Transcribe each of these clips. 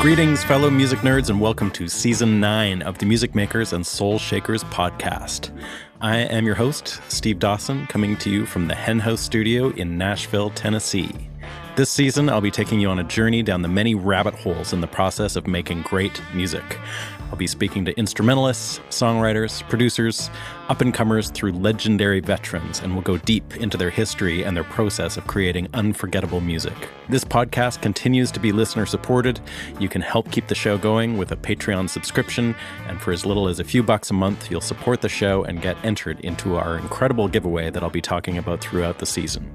Greetings, fellow music nerds, and welcome to Season 9 of the Music Makers and Soul Shakers podcast. I am your host, Steve Dawson, coming to you from the Hen House Studio in Nashville, Tennessee. This season, I'll be taking you on a journey down the many rabbit holes in the process of making great music. I'll be speaking to instrumentalists, songwriters, producers, up-and-comers through legendary veterans, and we'll go deep into their history and their process of creating unforgettable music. This podcast continues to be listener-supported. You can help keep the show going with a Patreon subscription, and for as little as a few bucks a month, you'll support the show and get entered into our incredible giveaway that I'll be talking about throughout the season.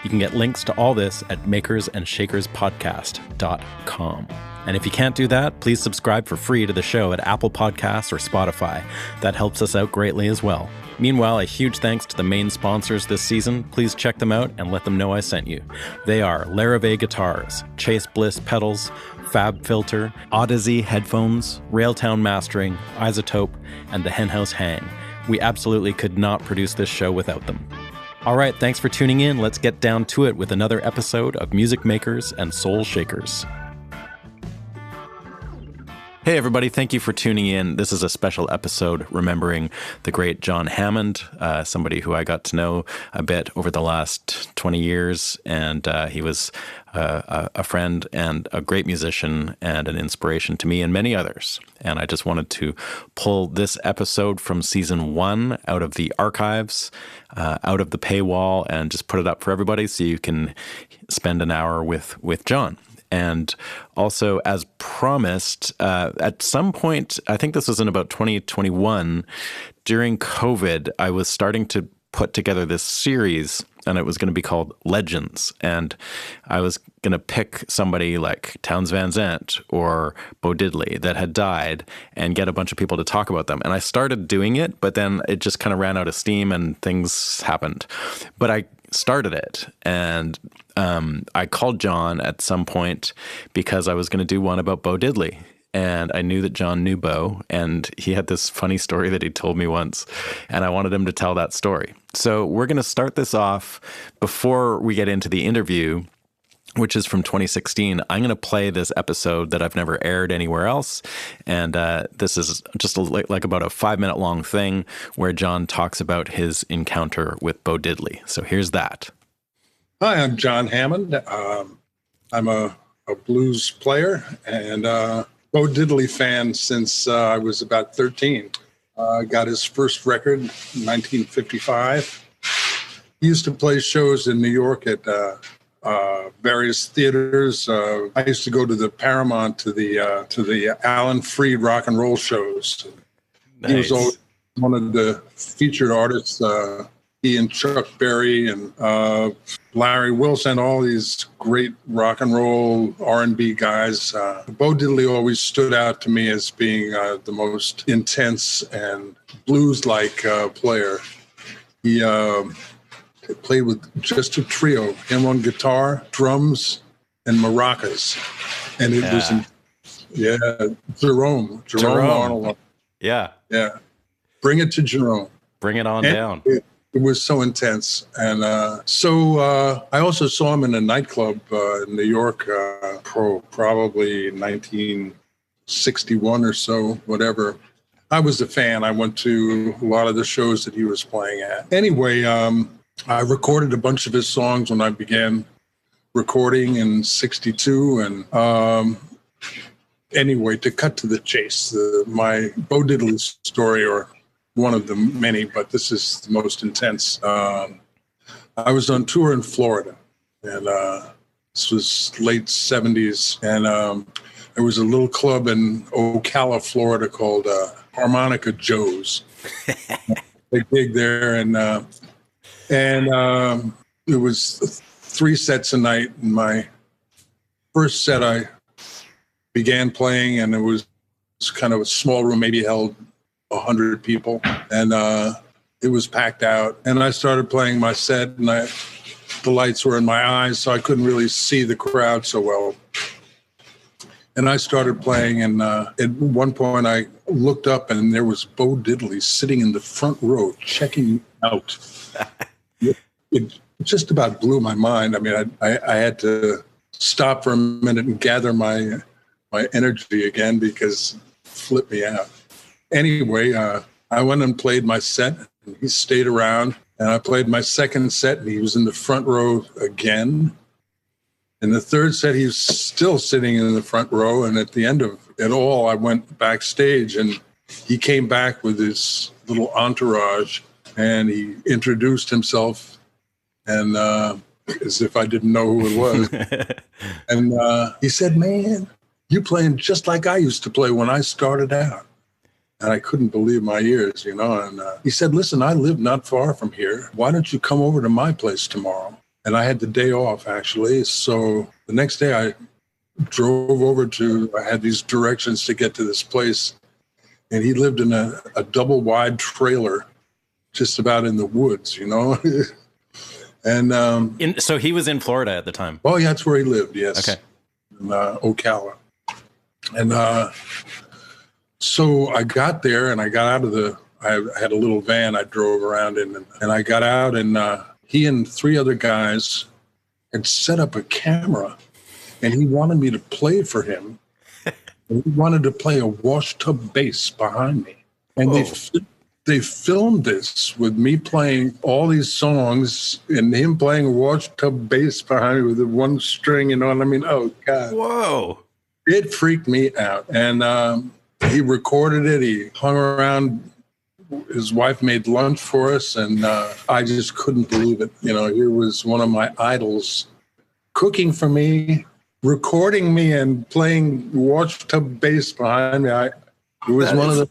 You can get links to all this at makersandshakerspodcast.com. And if you can't do that, please subscribe for free to the show at Apple Podcasts or Spotify. That helps us out greatly as well. Meanwhile, a huge thanks to the main sponsors this season. Please check them out and let them know I sent you. They are Larrivee Guitars, Chase Bliss Pedals, Fab Filter, Odyssey Headphones, Railtown Mastering, Isotope, and the Hen House Hang. We absolutely could not produce this show without them. All right, thanks for tuning in. Let's get down to it with another episode of Music Makers and Soul Shakers. Hey everybody, thank you for tuning in. This is a special episode remembering the great John Hammond, somebody who I got to know a bit over the last 20 years, and he was a friend and a great musician and an inspiration to me and many others. And I just wanted to pull this episode from season 1 out of the archives, out of the paywall, and just put it up for everybody so you can spend an hour with John. And also, as promised, at some point, I think this was in about 2021, during COVID, I was starting to put together this series, and it was going to be called Legends. And I was going to pick somebody like Townes Van Zandt or Bo Diddley that had died and get a bunch of people to talk about them. And I started doing it, but then it just kind of ran out of steam and things happened. But I started it, and I called John at some point because I was going to do one about Bo Diddley, and I knew that John knew Bo, and he had this funny story that he told me once, and I wanted him to tell that story. So we're going to start this off. Before we get into the interview, which is from 2016, I'm going to play this episode that I've never aired anywhere else. And this is just like about a 5-minute long thing where John talks about his encounter with Bo Diddley. So here's that. Hi, I'm John Hammond. I'm a blues player and Bo Diddley fan since I was about 13. Got his first record in 1955. He used to play shows in New York at various theaters. I used to go to the Paramount to the Alan Freed rock and roll shows. Nice. He was always one of the featured artists. He and Chuck Berry and Larry Wilson, all these great rock and roll R&B guys. Bo Diddley always stood out to me as being the most intense and blues-like player. He played with just a trio, him on guitar, drums, and maracas. And it was, Jerome Arnold. Yeah. Bring it to Jerome. Bring it on down. It was so intense. And so I also saw him in a nightclub in New York, probably 1961 or so, whatever. I was a fan. I went to a lot of the shows that he was playing at. Anyway, I recorded a bunch of his songs when I began recording in 62. And anyway, to cut to the chase, my Bo Diddley story, or one of the many, but this is the most intense. I was on tour in Florida, and this was late 70s. And there was a little club in Ocala, Florida called Harmonica Joe's. They gig there, and it was 3 sets a night. And my first set, I began playing, and it was kind of a small room, maybe held 100 people, and it was packed out. And I started playing my set, and the lights were in my eyes, so I couldn't really see the crowd so well. And I started playing, and at one point I looked up, and there was Bo Diddley sitting in the front row checking me out. It just about blew my mind. I mean, I had to stop for a minute and gather my my energy again because it flipped me out. Anyway, I went and played my set, and he stayed around. And I played my second set, and he was in the front row again. In the third set, he was still sitting in the front row. And at the end of it all, I went backstage, and he came back with his little entourage, and he introduced himself, and as if I didn't know who it was. And he said, "Man, you playing just like I used to play when I started out." And I couldn't believe my ears, you know. And he said, "Listen, I live not far from here. Why don't you come over to my place tomorrow?" And I had the day off, actually. So the next day I drove over I had these directions to get to this place. And he lived in a double wide trailer just about in the woods, you know. And so he was in Florida at the time. Oh, yeah, that's where he lived, yes. Okay. In Ocala. And so I got there, and I got out of I had a little van I drove around in, and I got out, and he and three other guys had set up a camera, and he wanted me to play for him. And he wanted to play a washtub bass behind me. And they filmed this with me playing all these songs and him playing a washtub bass behind me with the one string, you know what I mean? Oh, God. Whoa. It freaked me out. And he recorded it. He hung around. His wife made lunch for us, and I just couldn't believe it. You know, here was one of my idols cooking for me, recording me, and playing washtub bass behind me. It was one of the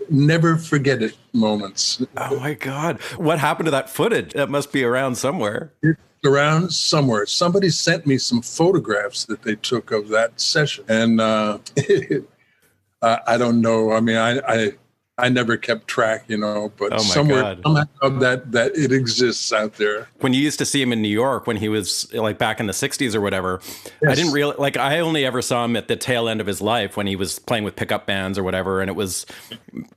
never forget it moments. Oh, my God. What happened to that footage? That must be around somewhere. It's around somewhere. Somebody sent me some photographs that they took of that session, and I don't know. I mean, I never kept track, you know, but somehow that it exists out there. When you used to see him in New York, when he was like back in the 60s or whatever, yes. I didn't really I only ever saw him at the tail end of his life when he was playing with pickup bands or whatever. And it was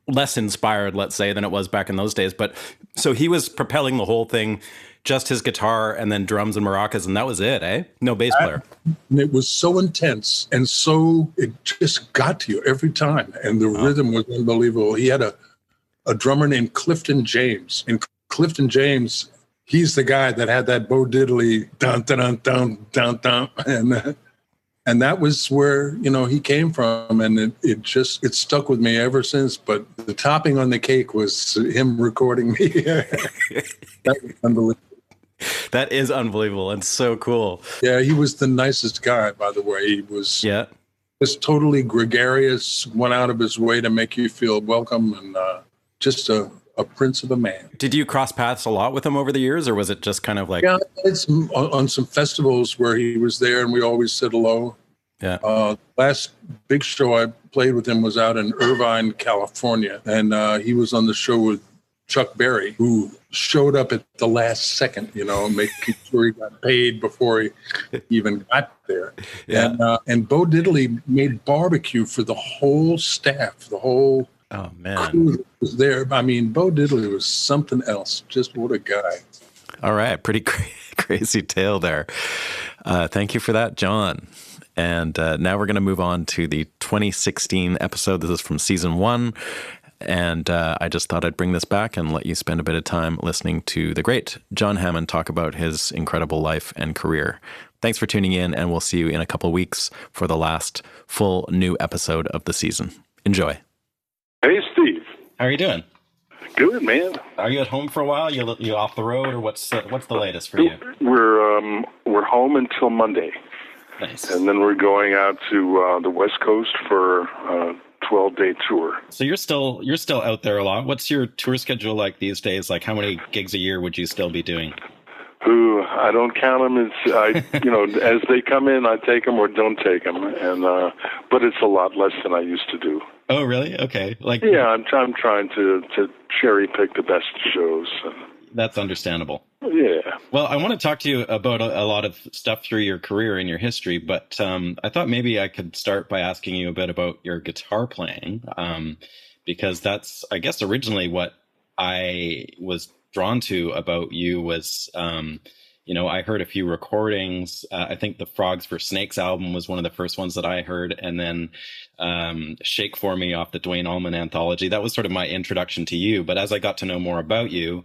less inspired, let's say, than it was back in those days. But so he was propelling the whole thing, just his guitar and then drums and maracas. And that was it, eh? No bass player. And it was so intense, and so it just got to you every time. And the rhythm was unbelievable. He had a drummer named Clifton James. And Clifton James, he's the guy that had that Bo Diddley dun dun dun dun dun dun. And that was where, you know, he came from. And it stuck with me ever since. But the topping on the cake was him recording me. That was unbelievable. That is unbelievable and so cool. Yeah, he was the nicest guy, by the way. He was just totally gregarious, went out of his way to make you feel welcome, and just a prince of a man. Did you cross paths a lot with him over the years, or was it just kind of like... Yeah, it's on some festivals where he was there, and we always said hello. Yeah. Last big show I played with him was out in Irvine, California, and he was on the show with Chuck Berry, who showed up at the last second, you know, making sure he got paid before he even got there. Yeah. And Bo Diddley made barbecue for the whole staff, the whole crew that was there. I mean, Bo Diddley was something else. Just what a guy. All right. Pretty crazy tale there. Thank you for that, John. And now we're going to move on to the 2016 episode. This is from season 1. And I just thought I'd bring this back and let you spend a bit of time listening to the great John Hammond talk about his incredible life and career. Thanks for tuning in, and we'll see you in a couple of weeks for the last full new episode of the season. Enjoy. Hey, Steve. How are you doing? Good, man. Are you at home for a while? You off the road, or what's the latest for you? We're home until Monday. Nice. And then we're going out to the West Coast for 12-day tour. So you're still out there a lot. What's your tour schedule like these days? Like, how many gigs a year would you still be doing? I don't count them. It's as they come in, I take them or don't take them, and but it's a lot less than I used to do. Oh, really? Okay. I'm trying to cherry pick the best shows. That's understandable. Yeah. Well, I want to talk to you about a lot of stuff through your career and your history, but I thought maybe I could start by asking you a bit about your guitar playing, because that's, I guess, originally what I was drawn to about you was I heard a few recordings. I think the Frogs for Snakes album was one of the first ones that I heard. And then Shake For Me off the Duane Allman anthology. That was sort of my introduction to you. But as I got to know more about you,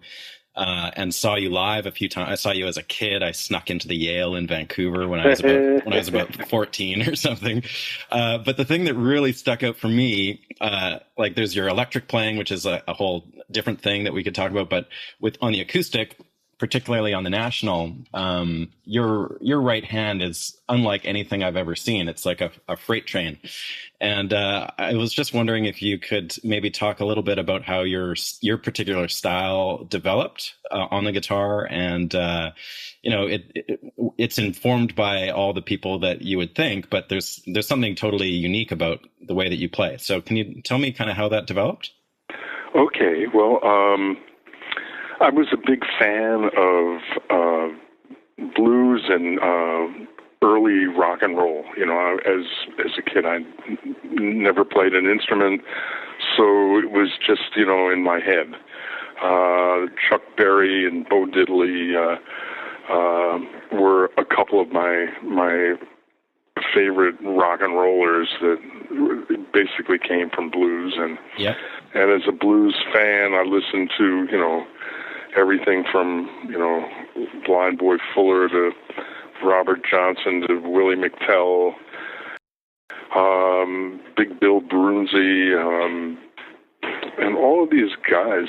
and saw you live a few times. I saw you as a kid. I snuck into the Yale in Vancouver when I was about 14 or something. But the thing that really stuck out for me, like there's your electric playing, which is a whole different thing that we could talk about. But on the acoustic, particularly on the National, your right hand is unlike anything I've ever seen. It's like a freight train. And I was just wondering if you could maybe talk a little bit about how your particular style developed on the guitar, and it's informed by all the people that you would think, but there's something totally unique about the way that you play. So can you tell me kind of how that developed? Okay, well, I was a big fan of blues and early rock and roll. As a kid, I never played an instrument, so it was just in my head. Chuck Berry and Bo Diddley were a couple of my favorite rock and rollers that basically came from blues, and as a blues fan, I listened to everything from Blind Boy Fuller to Robert Johnson to Willie McTell, Big Bill Brunzi, and all of these guys,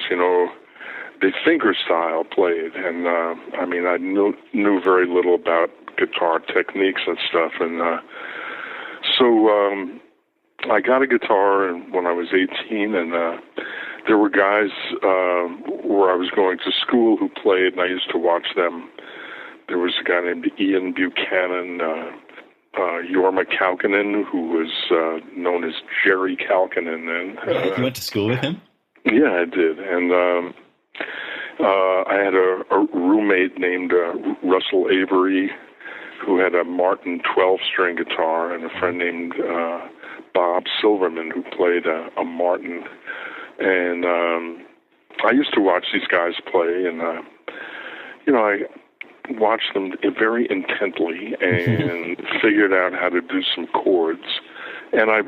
they finger style played, and I knew very little about guitar techniques and stuff, and so I got a guitar when I was 18, and there were guys where I was going to school who played, and I used to watch them. There was a guy named Ian Buchanan, Jorma Kaukonen, who was known as Jerry Kaukonen then. You went to school with him? Yeah, I did. And I had a roommate named Russell Avery, who had a Martin 12-string guitar, and a friend named Bob Silverman, who played a Martin. And I used to watch these guys play, and I watched them very intently and figured out how to do some chords. And I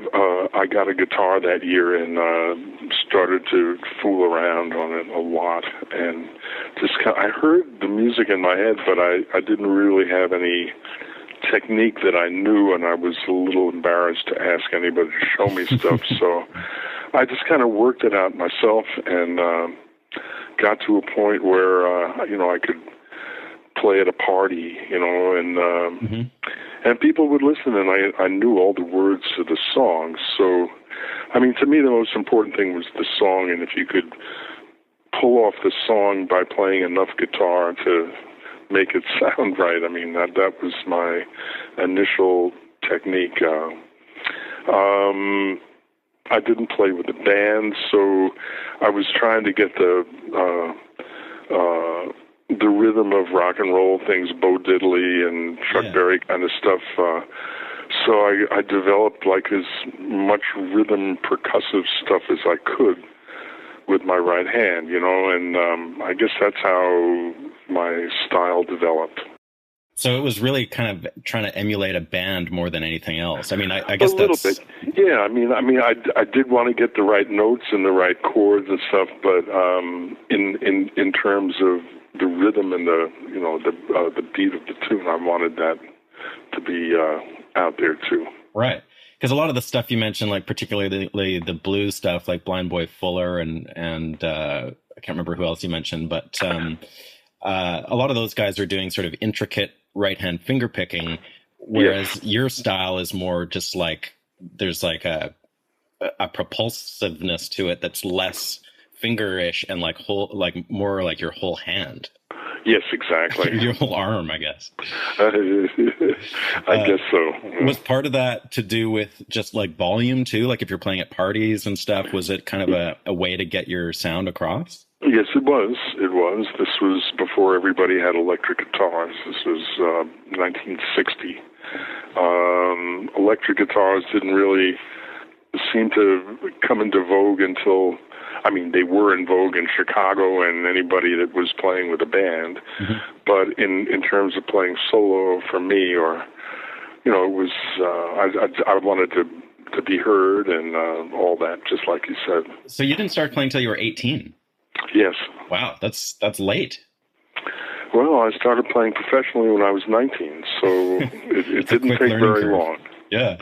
got a guitar that year and started to fool around on it a lot. And I heard the music in my head, but I didn't really have any technique that I knew, and I was a little embarrassed to ask anybody to show me stuff. So I just kind of worked it out myself, and got to a point where I could play at a party, and people would listen, and I knew all the words to the songs. So, to me, the most important thing was the song, and if you could pull off the song by playing enough guitar to make it sound right, that was my initial technique. I didn't play with a band, so I was trying to get the rhythm of rock and roll things, Bo Diddley and Chuck Berry kind of stuff. So I developed like as much rhythm percussive stuff as I could with my right hand, and I guess that's how my style developed. So it was really kind of trying to emulate a band more than anything else. I guess a little bit. Yeah, I did want to get the right notes and the right chords and stuff, but in terms of the rhythm and the beat of the tune, I wanted that to be out there too. Right. Because a lot of the stuff you mentioned, like particularly the blues stuff, like Blind Boy Fuller and I can't remember who else you mentioned, but a lot of those guys are doing sort of intricate right-hand finger picking, whereas your style is more just like there's like a propulsiveness to it that's less fingerish and more like your whole hand. Yes, exactly. Your whole arm, I guess. I guess so. Was part of that to do with just like volume too? Like if you're playing at parties and stuff, was it kind of a way to get your sound across? Yes, it was. It was. This was before everybody had electric guitars. This was 1960. Electric guitars didn't really seemed to come into vogue until, I mean, they were in vogue in Chicago and anybody that was playing with a band. Mm-hmm. But in terms of playing solo for me, or, you know, it was, I wanted to be heard and all that, just like you said. So you didn't start playing till you were 18? Yes. Wow, that's late. Well, I started playing professionally when I was 19, so it didn't take very long. Yeah.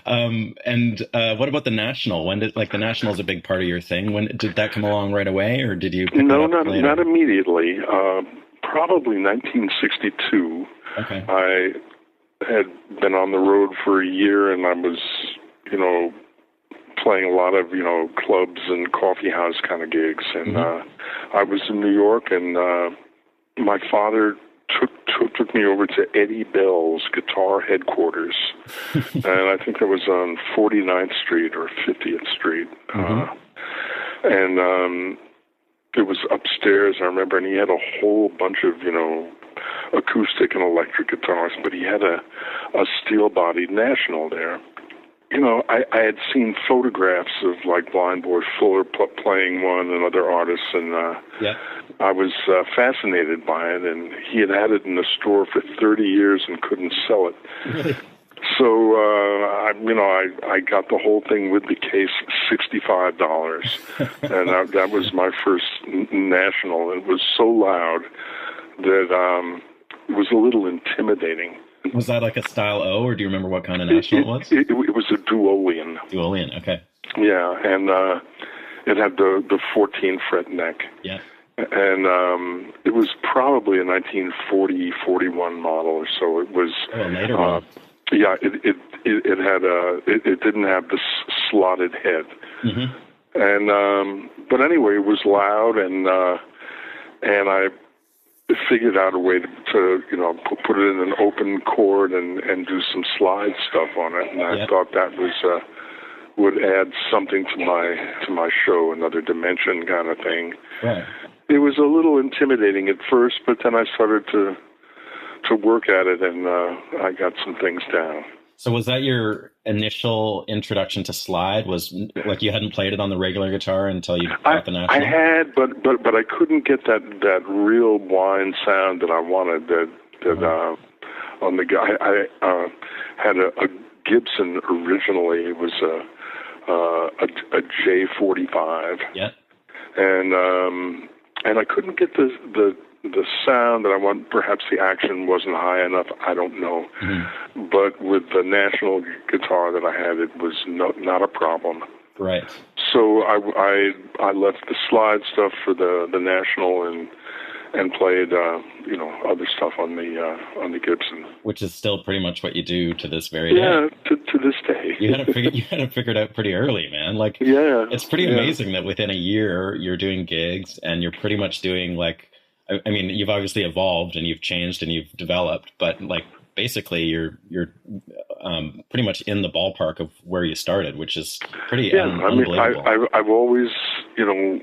And what about the National? When did, like, the National is a big part of your thing. When did that come along right away, or did you pick that up later? Not immediately. Probably 1962. Okay. I had been on the road for a year, and I was, you know, playing a lot of, you know, clubs and coffee house kind of gigs. And I was in New York, and my father took me over to Eddie Bell's guitar headquarters, and I think that was on 49th Street or 50th Street. And it was upstairs, I remember, and he had a whole bunch of, you know, acoustic and electric guitars, but he had a steel-bodied National there. You know, I had seen photographs of, like, Blind Boy Fuller playing one and other artists, and I was fascinated by it, and he had it in the store for 30 years and couldn't sell it. Really? So, I got the whole thing with the case, $65, and that was my first National. It was so loud that it was a little intimidating. Was that like a Style O, or do you remember what kind of National it was? It was a Duolian. Duolian, okay. Yeah, and it had the 14-fret neck. Yeah. And it was probably a 1940-41 model or so. It was a later one. Yeah, it had it didn't have the slotted head. Mm-hmm. And but anyway, it was loud, and I figured out a way to you know, put it in an open chord and do some slide stuff on it, and I thought that was would add something to my show, another dimension kind of thing. Right. It was a little intimidating at first, but then I started to work at it, and I got some things down. So was that your initial introduction to slide? Was, like, you hadn't played it on the regular guitar until you got the National? I had, but I couldn't get that real whine sound that I wanted. On the guy, I had a Gibson originally. It was a J45. Yeah. And I couldn't get the sound that I want. Perhaps the action wasn't high enough. I don't know. Mm-hmm. But with the National guitar that I had, it was not a problem. Right. So I left the slide stuff for the National and played you know, other stuff on the Gibson. Which is still pretty much what you do to this very day. Yeah, to this day. You had it figured out pretty early, man. Like, yeah, it's pretty amazing that within a year you're doing gigs and you're pretty much doing, like, I mean, you've obviously evolved and you've changed and you've developed, but, like, basically you're pretty much in the ballpark of where you started, which is pretty unbelievable. I've always, you know,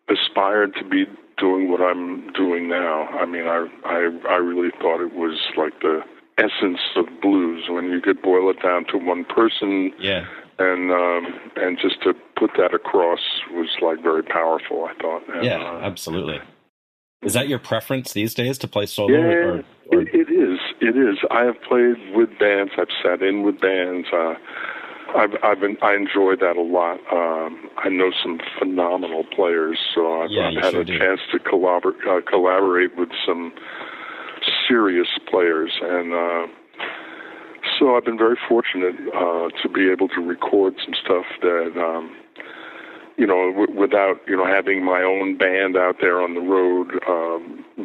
aspired to be doing what I'm doing now. I mean, I really thought it was like the essence of blues when you could boil it down to one person. Yeah. And just to put that across was, like, very powerful, I thought. And, absolutely. Is that your preference these days, to play solo? Yeah, or? It is. It is. I have played with bands. I've sat in with bands. I enjoy that a lot. I know some phenomenal players, so I've had a chance to collaborate with some serious players, and so I've been very fortunate to be able to record some stuff that, you know, without, you know, having my own band out there on the road,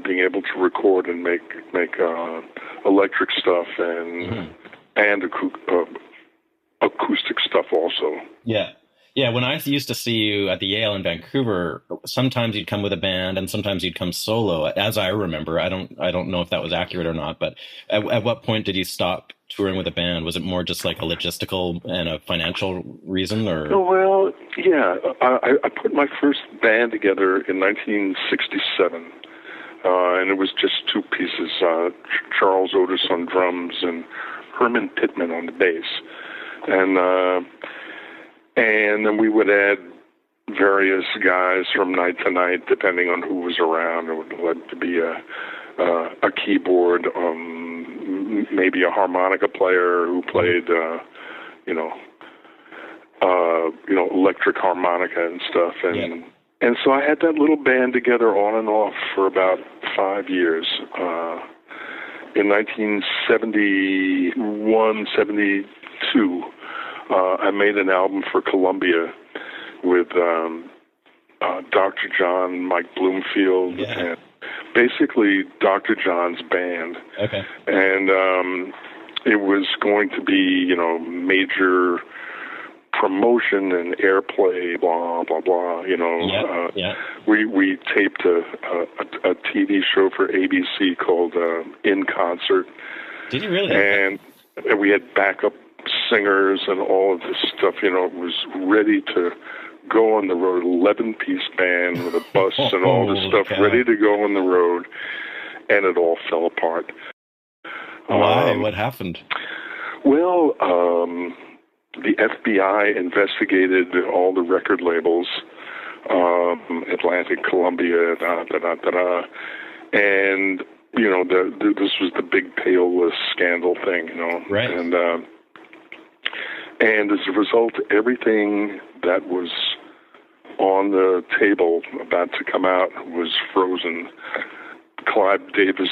being able to record and make electric stuff and acoustic stuff also. Yeah. Yeah, when I used to see you at the Yale in Vancouver, sometimes you'd come with a band and sometimes you'd come solo. As I remember, I don't know if that was accurate or not, but at what point did you stop touring with a band? Was it more just like a logistical and a financial reason, or? Oh, well, yeah. I put my first band together in 1967, and it was just two pieces: Charles Otis on drums and Herman Pittman on the bass, and And then we would add various guys from night to night, depending on who was around. It would like to be a keyboard, maybe a harmonica player who played, electric harmonica and stuff. And so I had that little band together on and off for about 5 years. In 1971, 72, I made an album for Columbia with Dr. John, Mike Bloomfield, and basically Dr. John's band. Okay. And it was going to be, major promotion and airplay, blah, blah, blah, We taped a TV show for ABC called In Concert. Did you really? And we had backup singers and all of this stuff, it was ready to go on the road, 11-piece band with a bus and all this stuff, ready to go on the road, and it all fell apart. Why? What happened? Well, the FBI investigated all the record labels, Atlantic, Columbia, and this was the big Payola scandal thing, Right. And as a result, everything that was on the table about to come out was frozen. Clive Davis,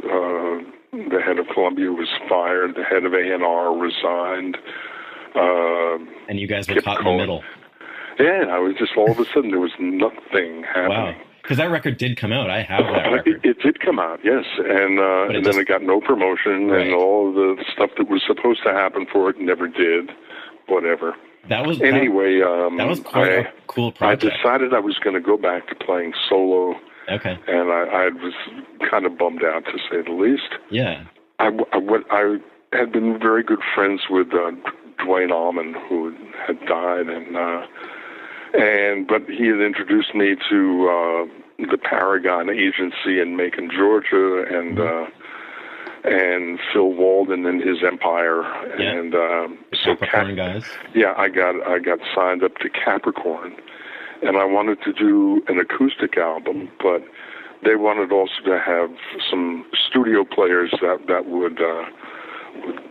the head of Columbia, was fired. The head of A&R resigned. And you guys were caught in the middle. Yeah, I was just all of a sudden there was nothing happening. Wow. Because that record did come out. I have that record. It did come out, yes. And then it got no promotion, and all of the stuff that was supposed to happen for it never did. Whatever. That was quite a cool project. I decided I was going to go back to playing solo. Okay. And I was kind of bummed out, to say the least. Yeah. I had been very good friends with Dwayne Allman, who had died, but he had introduced me to the Paragon Agency in Macon, Georgia, and Phil Walden and his Empire, and so Capricorn guys. Yeah, I got signed up to Capricorn, and I wanted to do an acoustic album, but they wanted also to have some studio players that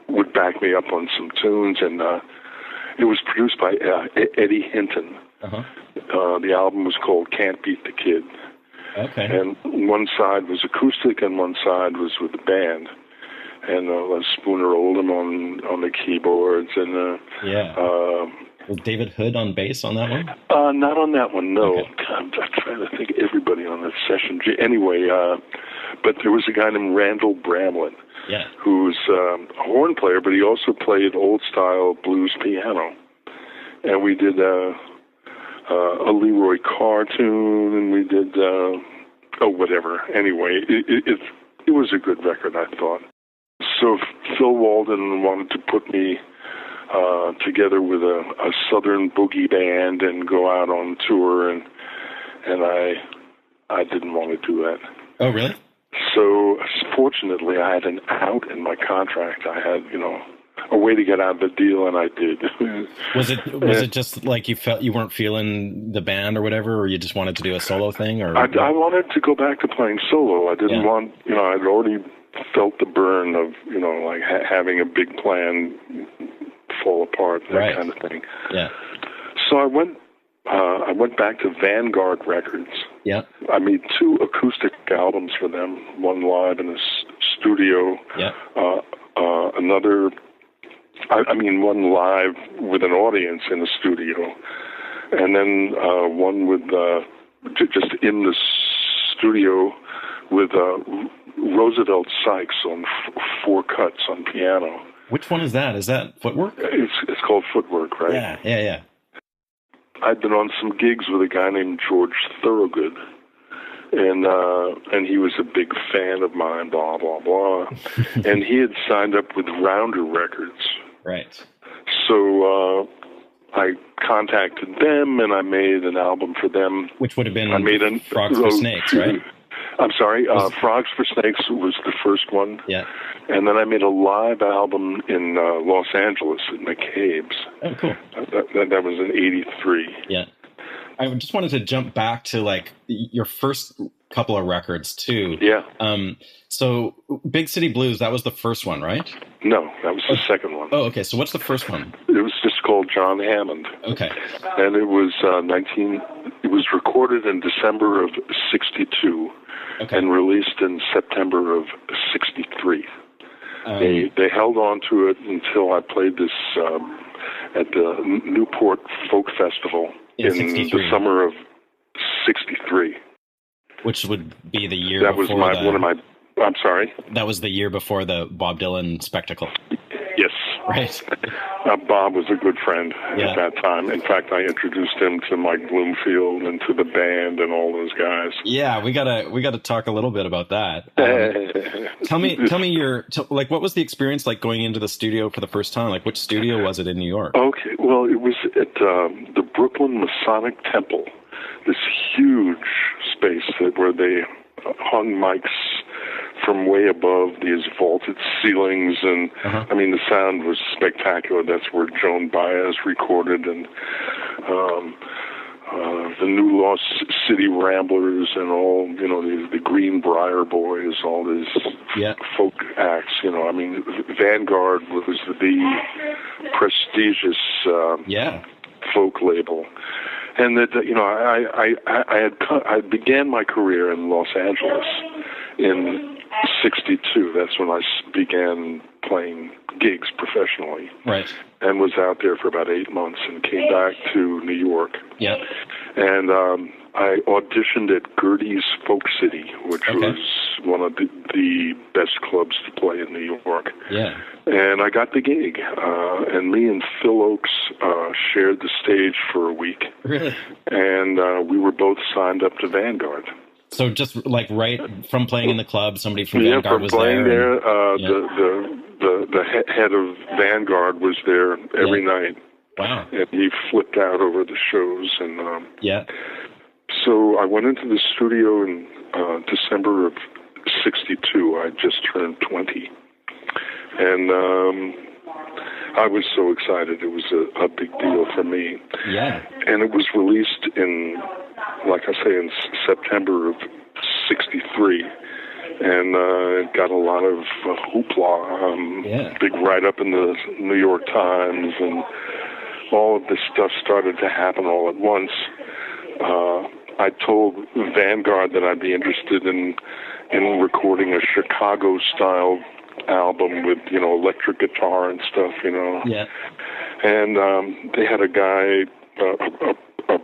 would back me up on some tunes, and it was produced by Eddie Hinton. Uh-huh. The album was called Can't Beat the Kid. Okay. And one side was acoustic and one side was with the band. And Spooner Oldham on the keyboards. And was David Hood on bass on that one? Not on that one, no. Okay. I'm trying to think of everybody on that session. Anyway, but there was a guy named Randall Bramlett. Yeah. Who's a horn player, but he also played old-style blues piano. And we did a Leroy Carr tune, and we did, whatever. Anyway, it was a good record, I thought. So Phil Walden wanted to put me together with a Southern boogie band and go out on tour, and I didn't want to do that. Oh, really? So fortunately, I had an out in my contract. I had, a way to get out of the deal, and I did. Was it just like you felt you weren't feeling the band or whatever, or you just wanted to do a solo thing? Or I wanted to go back to playing solo. I didn't want, I'd already felt the burn of, like having a big plan fall apart, that kind of thing. Yeah. So I went back to Vanguard Records. Yeah. I made 2 acoustic albums for them, one live in a studio. Yeah. One live with an audience in a studio, and then one with just in the studio with Roosevelt Sykes on 4 cuts on piano. Which one is that? Is that Footwork? It's called Footwork, right? Yeah. I'd been on some gigs with a guy named George Thorogood, and he was a big fan of mine, blah, blah, blah. And he had signed up with Rounder Records. Right. So I contacted them, and I made an album for them. Which would have been Frogs for Snakes, right? I'm sorry. Frogs for Snakes was the first one. Yeah. And then I made a live album in Los Angeles at McCabe's. Oh, cool. That was in '83. Yeah. I just wanted to jump back to like your first couple of records too. Yeah. So Big City Blues, that was the first one, right? No, that was the second one. Oh, okay. So what's the first one? It was just called John Hammond. Okay. And it was It was recorded in December of '62, okay, and released in September of '63. They held on to it until I played this at the Newport Folk Festival in the summer of '63. Which would be the year that before was one of my. I'm sorry. That was the year before the Bob Dylan spectacle. Yes. Right. Bob was a good friend at that time. In fact, I introduced him to Mike Bloomfield and to the band and all those guys. Yeah, we gotta talk a little bit about that. Tell me what was the experience like going into the studio for the first time? Like, which studio was it in New York? Okay, well, it was at the Brooklyn Masonic Temple, this huge space where they hung mics from way above these vaulted ceilings, and I mean the sound was spectacular. That's where Joan Baez recorded, and the New Lost City Ramblers, and all the Greenbrier Boys, all these folk acts. I mean Vanguard was the prestigious folk label. And that I began my career in Los Angeles in '62. That's when I began playing gigs professionally. Right. And was out there for about 8 months and came back to New York. Yeah. And I auditioned at Gertie's Folk City, which was one of the best clubs to play in New York. Yeah. And I got the gig. And me and Phil Oakes shared the stage for a week. Really? And we were both signed up to Vanguard. So just like right from playing in the club, somebody from Vanguard was playing there. The head of Vanguard was there every night. Wow. And he flipped out over the shows. And so I went into the studio in December of '62. I just turned 20. And I was so excited. It was a big deal for me. Yeah. And it was released in, like I say, in September of '63. And it got a lot of hoopla, big write-up in the New York Times, and all of this stuff started to happen all at once. I told Vanguard that I'd be interested in recording a Chicago-style album with, electric guitar and stuff, Yeah. And they had a guy, a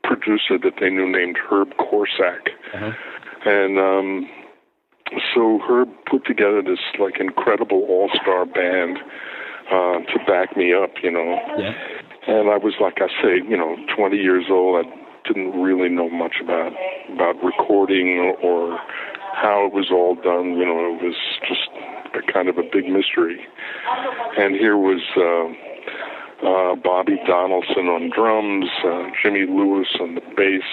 producer that they knew named Herb Corsack. And so Herb put together this like incredible all-star band to back me up, Yeah. And I was, like I say, 20 years old. I didn't really know much about recording or how it was all done. It was just a kind of a big mystery. And here was Bobby Donaldson on drums, Jimmy Lewis on the bass,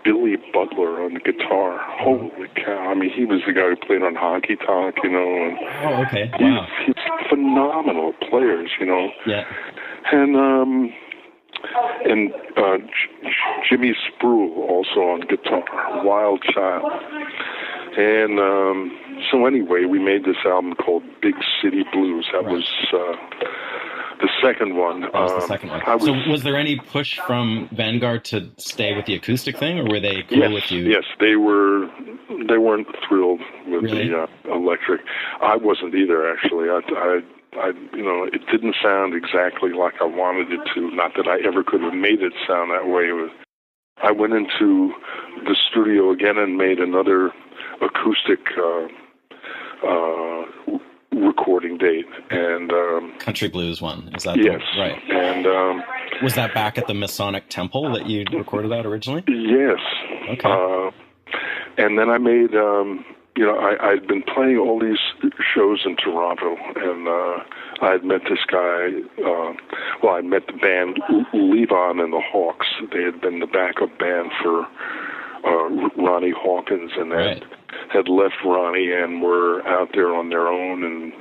Billy Butler on the guitar. Holy cow. I mean, he was the guy who played on Honky Tonk, and oh, okay. Wow. He's phenomenal players, Yeah. And Jimmy Spruill also on guitar, Wild Child. And so anyway, we made this album called Big City Blues. That was the second one. That was the second one. So was there any push from Vanguard to stay with the acoustic thing, or were they cool with you? Yes, they weren't thrilled with the electric. I wasn't either, actually. I it didn't sound exactly like I wanted it to. Not that I ever could have made it sound that way. I went into the studio again and made another acoustic recording date, and Country Blues one. Is that right? And was that back at the Masonic Temple that you recorded that originally? Yes. Okay. And then I made I'd been playing all these shows in Toronto, and I had met this guy. I met the band Levon and the Hawks. They had been the backup band for Ronnie Hawkins, and had left Ronnie and were out there on their own and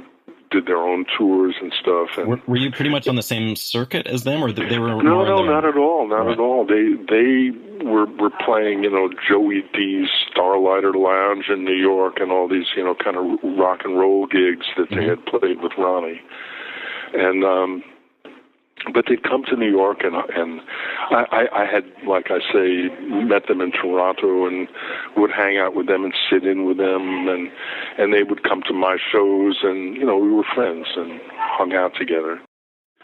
did their own tours and stuff. And were you pretty much on the same circuit as them, or they were? No, not at all. Not at all. They were playing, Joey D's Starlighter Lounge in New York and all these, kind of rock and roll gigs that they had played with Ronnie. And but they'd come to New York, and I had, like I say, met them in Toronto and would hang out with them and sit in with them, and they would come to my shows, and we were friends and hung out together.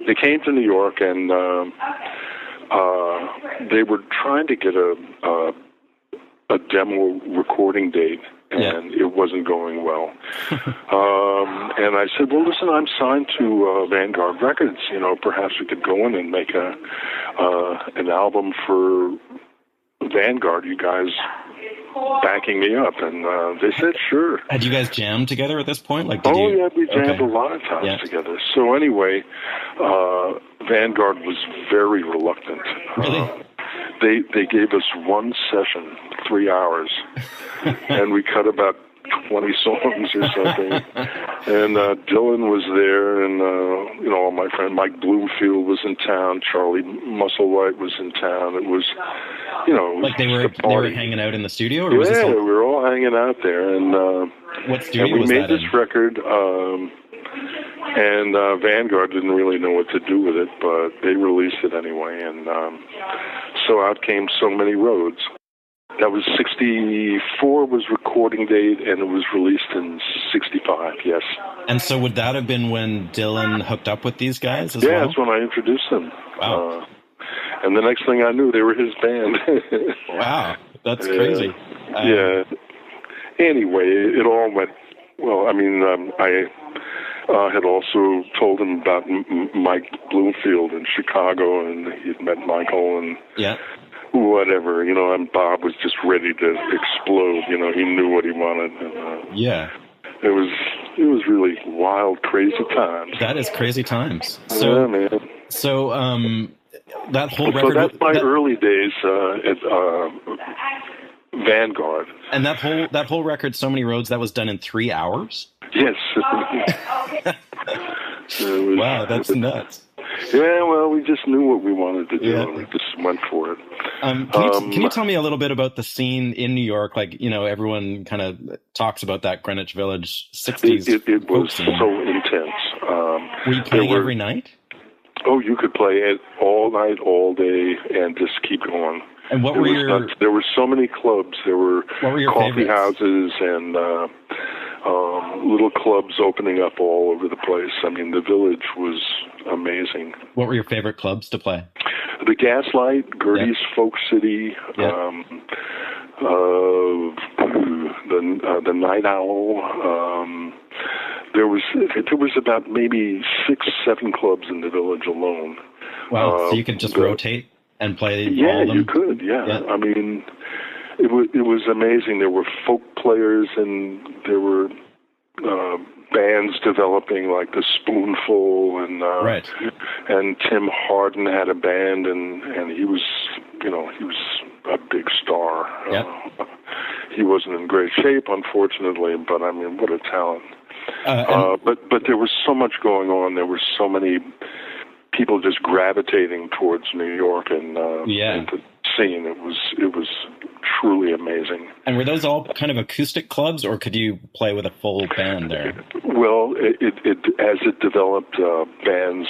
They came to New York, and they were trying to get a demo recording date, and it wasn't going well. And I said, well, listen, I'm signed to Vanguard Records. Perhaps we could go in and make an album for Vanguard. You guys backing me up? And they said, sure. Had you guys jammed together at this point? We jammed a lot of times together. So anyway, Vanguard was very reluctant. Really? They gave us one session, 3 hours, and we cut about 20 songs or something. And Dylan was there, and all my friend Mike Bloomfield was in town. Charlie Musselwhite was in town. It was, like they were hanging out in the studio, or was this we were all hanging out there. And what studio and was we made that this record. And Vanguard didn't really know what to do with it, but they released it anyway. And so out came So Many Roads. That was 64 was recording date, and it was released in 65, yes. And so would that have been when Dylan hooked up with these guys as well? Yeah, that's when I introduced them. Wow. And the next thing I knew, they were his band. Wow, that's crazy. Yeah. Anyway, it all went, well, I mean, I had also told him about Mike Bloomfield in Chicago, and he'd met Michael, and whatever, and Bob was just ready to explode. He knew what he wanted. And, it was really wild, crazy times. That is crazy times. So, man. So, that whole record. So that's my early days at Vanguard. And that whole record, So Many Roads, that was done in 3 hours? Yes. Wow, that's nuts. Yeah, well, we just knew what we wanted to do, and we just went for it. Can you tell me a little bit about the scene in New York? Everyone kind of talks about that Greenwich Village 60s. It was so intense. Were you playing every night? Oh, you could play it all night, all day, and just keep going. And what were your... There were so many clubs. There were coffee favorites? houses and little clubs opening up all over the place. I mean, the Village was amazing. What were your favorite clubs to play? The Gaslight, Gertie's Folk City, the Night Owl. There was about maybe 6-7 clubs in the Village alone. Wow! So you could just rotate and play all of them? Yeah, you could. Yeah, I mean, it was amazing. There were folk players, and there were bands developing, like the Spoonful, and Tim Harden had a band, and he was a big star. He wasn't in great shape, unfortunately, but I mean, what a talent. But there was so much going on. There were so many people just gravitating towards New York and the scene. It was truly amazing. And were those all kind of acoustic clubs, or could you play with a full band there? Well, it as it developed, bands.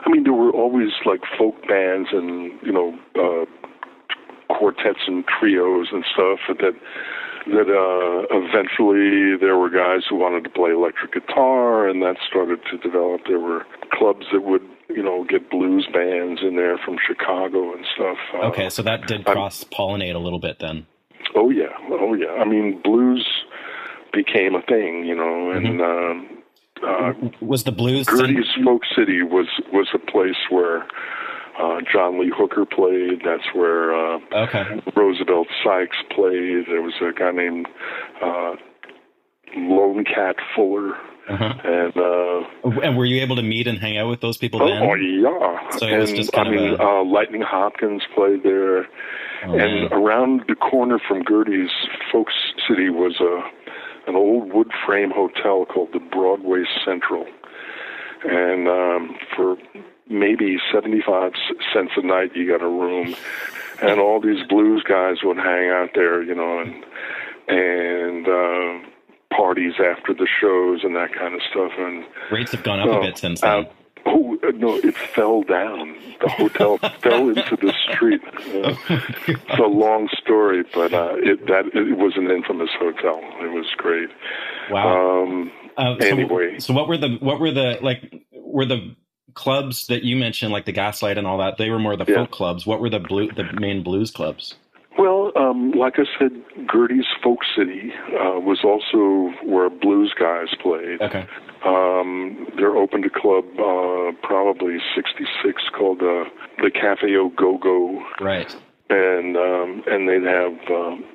I mean, there were always like folk bands and quartets and trios and stuff that eventually there were guys who wanted to play electric guitar, and that started to develop. There were clubs that would, get blues bands in there from Chicago and stuff. Okay, so that did cross-pollinate a little bit then. Oh, yeah. I mean, blues became a thing, and was the blues... Gertie's Folk City was a place where John Lee Hooker played. That's where Roosevelt Sykes played. There was a guy named Lone Cat Fuller. And were you able to meet and hang out with those people then? Oh, yeah. So it was just kind Lightning Hopkins played there. And around the corner from Gertie's Folk City was an old wood frame hotel called the Broadway Central. And for maybe 75 cents a night, you got a room. And all these blues guys would hang out there, you know, and parties after the shows and that kind of stuff. And rates have gone up a bit since then. No, it fell down. The hotel fell into the street. It's a long story, but it was an infamous hotel. It was great. Wow. Anyway, so were the clubs that you mentioned, like the Gaslight and all that? They were more the folk clubs. What were the main blues clubs? Well, like I said, Gertie's Folk City was also where blues guys played. Okay. There opened a club, probably 66, called the Cafe Au Go-Go. Right. And they'd have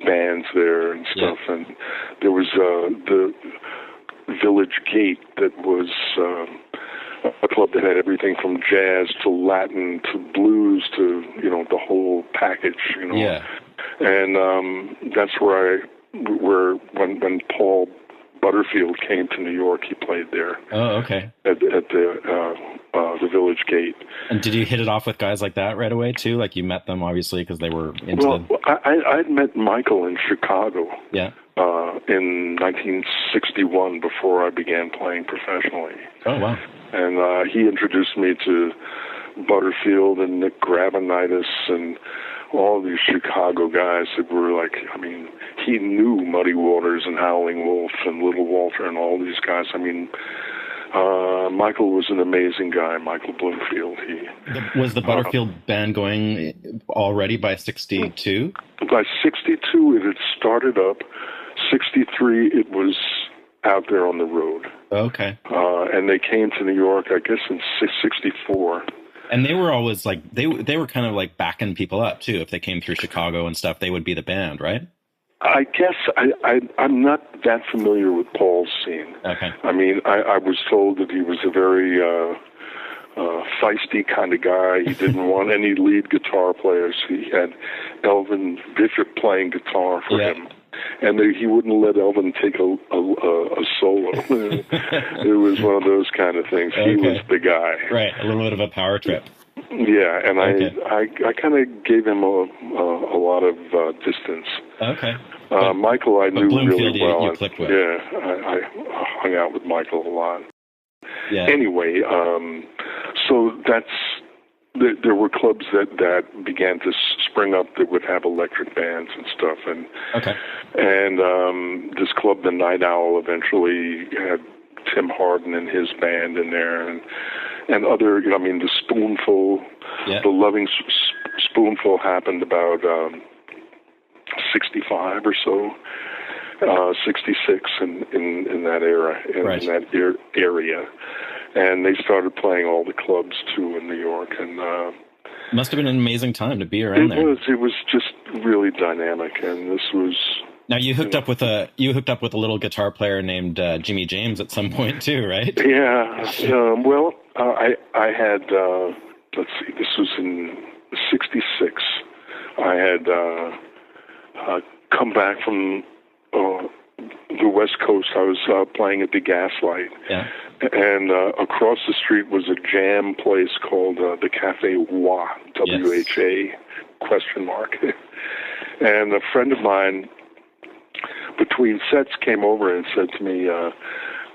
bands there and stuff. Yeah. And there was the Village Gate that was a club that had everything from jazz to Latin to blues to, you know, the whole package, you know. Yeah. And that's where when Paul Butterfield came to New York, he played there. Oh, okay. At the Village Gate. And did you hit it off with guys like that right away too? Like you met them obviously because they were into. Well, I'd met Michael in Chicago. Yeah. In 1961, before I began playing professionally. Oh wow. And he introduced me to Butterfield and Nick Gravenitis and all these Chicago guys that were like, I mean, he knew Muddy Waters and Howling Wolf and Little Walter and all these guys. I mean, Michael was an amazing guy, Michael Bloomfield. Was the Butterfield band going already by 62? By 62, it had started up. 63, it was out there on the road. Okay. And they came to New York, I guess, in 64. And they were always like, they were kind of like backing people up too. If they came through Chicago and stuff, they would be the band, right? I guess I'm not that familiar with Paul's scene. Okay. I mean, I was told that he was a very feisty kind of guy. He didn't want any lead guitar players. He had Elvin Bishop playing guitar for him. And he wouldn't let Elvin take a solo. It was one of those kind of things. Okay. He was the guy. Right, a little bit of a power trip. Yeah, and I kind of gave him a lot of distance. Okay. Michael I knew really well. You clicked with. Yeah, I hung out with Michael a lot. Yeah. Anyway, so there were clubs that began to spring up that would have electric bands and stuff, and this club, the Night Owl, eventually had Tim Hardin and his band in there, and other. You know, I mean, the Spoonful, the Loving Spoonful happened about 65 or so, 66 in that era, in that area. And they started playing all the clubs too in New York, and must have been an amazing time to be around there. It was just really dynamic, and this was. Now you hooked up with a little guitar player named Jimmy James at some point too, right? Yeah. Well, I had let's see, this was in '66. I had come back from the West Coast. I was playing at the Gaslight. Yeah. And across the street was a jam place called the Cafe Wha, W-H-A, ? And a friend of mine, between sets, came over and said to me,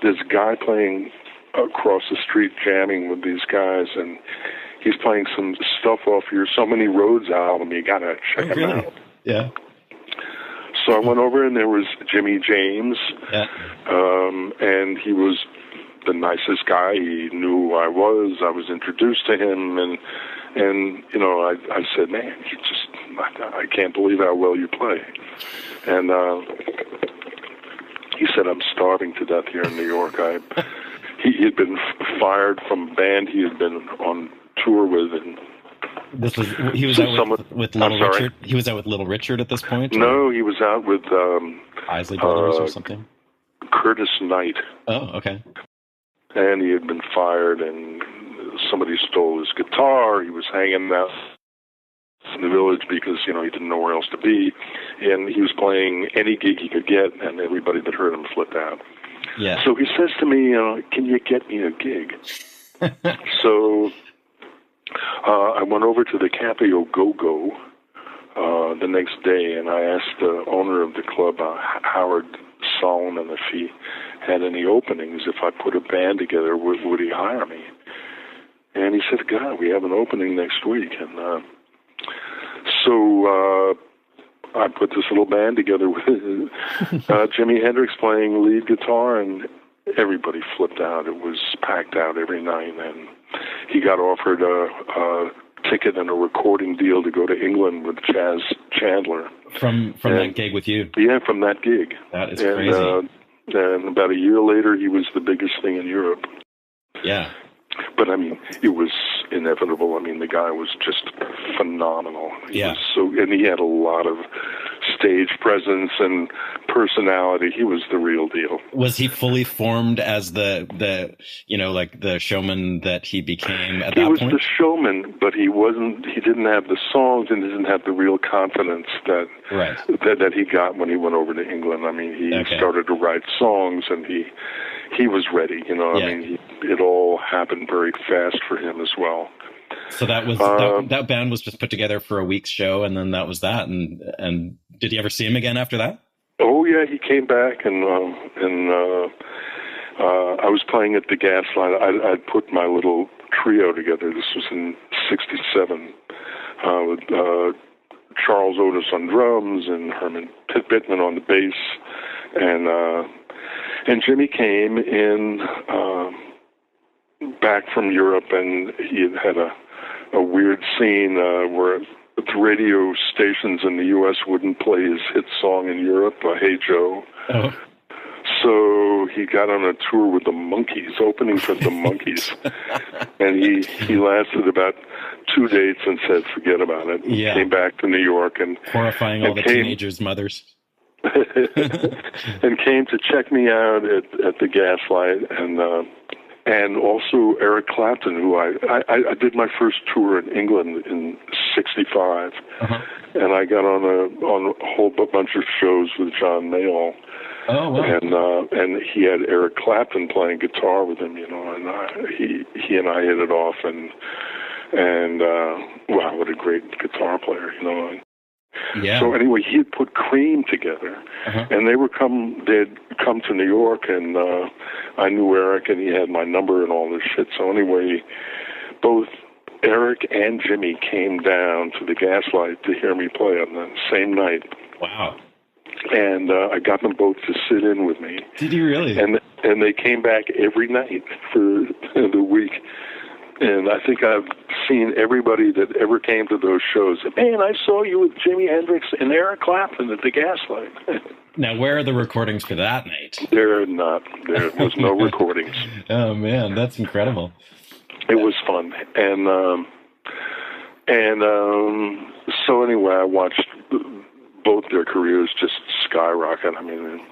there's a guy playing across the street jamming with these guys, and he's playing some stuff off your So Many Roads album. You got to check him out. Yeah. So I went over, and there was Jimmy James, and he was the nicest guy. He knew who I was. I was introduced to him, and you know, I said, man, I can't believe how well you play. And he said, I'm starving to death here in New York. He had been fired from a band he had been on tour with, and he was out with Little Richard. He was out with Little Richard at this point. No, he was out with Isley Brothers or something. Curtis Knight. Oh, okay. And he had been fired, and somebody stole his guitar. He was hanging out in the village because, he didn't know where else to be. And he was playing any gig he could get, and everybody that heard him flipped out. Yeah. So he says to me, can you get me a gig? So I went over to the Cafe Au Go-Go the next day, and I asked the owner of the club, Howard Solomon, if he had any openings. If I put a band together, would he hire me? And he said, God, we have an opening next week. And so I put this little band together with Jimi Hendrix playing lead guitar, and everybody flipped out. It was packed out every night, and he got offered a ticket and a recording deal to go to England with Chaz Chandler. From that gig with you? Yeah, from that gig. That is crazy. And about a year later, he was the biggest thing in Europe. Yeah. But, it was inevitable. The guy was just phenomenal. Yeah. And he had a lot of stage presence and personality. He was the real deal. Was he fully formed as the showman that he became at that point? He was the showman, but he didn't have the songs and didn't have the real confidence that he got when he went over to England. He started to write songs, and he was ready, it all happened very fast for him as well. So that was that band was just put together for a week's show, and then that was that. And did you ever see him again after that? Oh yeah, he came back, and I was playing at the Gaslight. I'd put my little trio together. This was in '67 with Charles Otis on drums and Herman Pittman on the bass, and Jimmy came in back from Europe, and he had a weird scene where the radio stations in the U.S. wouldn't play his hit song in Europe, Hey Joe. Oh. So he got on a tour with the Monkees, opening for the Monkees. And he lasted about 2 dates and said, forget about it. Yeah. Came back to New York. Horrifying all the teenagers' mothers. And came to check me out at the Gaslight, and also Eric Clapton, who I did my first tour in England in '65, and I got on a whole bunch of shows with John Mayall. Oh wow! And he had Eric Clapton playing guitar with him, and he and I hit it off, and wow, what a great guitar player, Yeah. So anyway, he had put Cream together, and they'd come to New York, and I knew Eric, and he had my number and all this shit. So anyway, both Eric and Jimmy came down to the Gaslight to hear me play on the same night. Wow. And I got them both to sit in with me. Did you really? And they came back every night for the week. And I think I've seen everybody that ever came to those shows. Man, I saw you with Jimi Hendrix and Eric Clapton at the Gaslight. Now, where are the recordings for that night? There was no recordings. Oh man, that's incredible. It was fun, so anyway, I watched both their careers just skyrocket.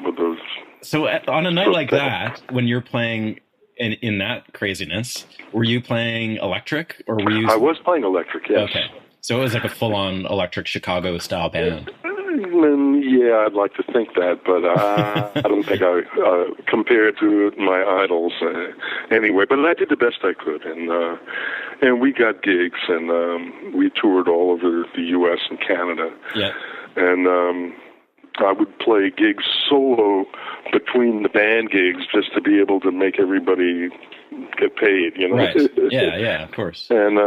With those. So on a night like that, when you're playing in that craziness, were you playing electric, or were you? I was playing electric. Yes. Okay, so it was like a full-on electric Chicago style band. Yeah, I'd like to think that, but I don't think I compared to my idols anyway. But I did the best I could, and we got gigs, and we toured all over the U.S. and Canada. Yeah, and I would play gigs solo between the band gigs just to be able to make everybody get paid, Right. Yeah, of course. And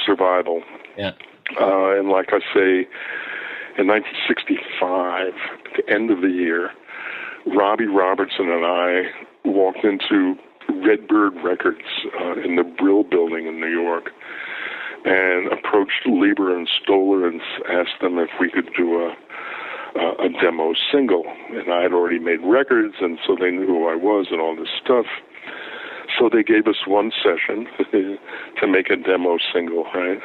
survival. Yeah. And like I say, in 1965, at the end of the year, Robbie Robertson and I walked into Redbird Records in the Brill Building in New York and approached Lieber and Stoller and asked them if we could do a demo single. And I had already made records, and so they knew who I was and all this stuff. So they gave us one session to make a demo single, right,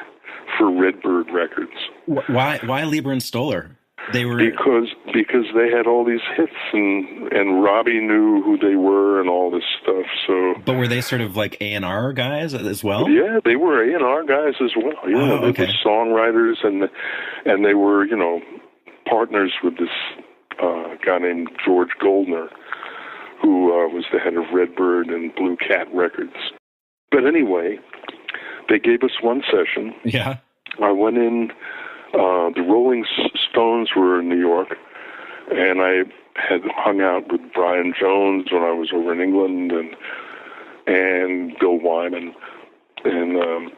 for Redbird Records. Why Lieber and Stoller? They were because they had all these hits, and Robbie knew who they were and all this stuff. So, but were they sort of like A&R guys as well? Yeah, they were A&R guys as well. Yeah, oh, okay. They were songwriters, and they were, you know, partners with this guy named George Goldner, who was the head of Redbird and Blue Cat Records. But anyway, they gave us one session. Yeah. I went in. The Rolling Stones were in New York, and I had hung out with Brian Jones when I was over in England, and Bill Wyman, and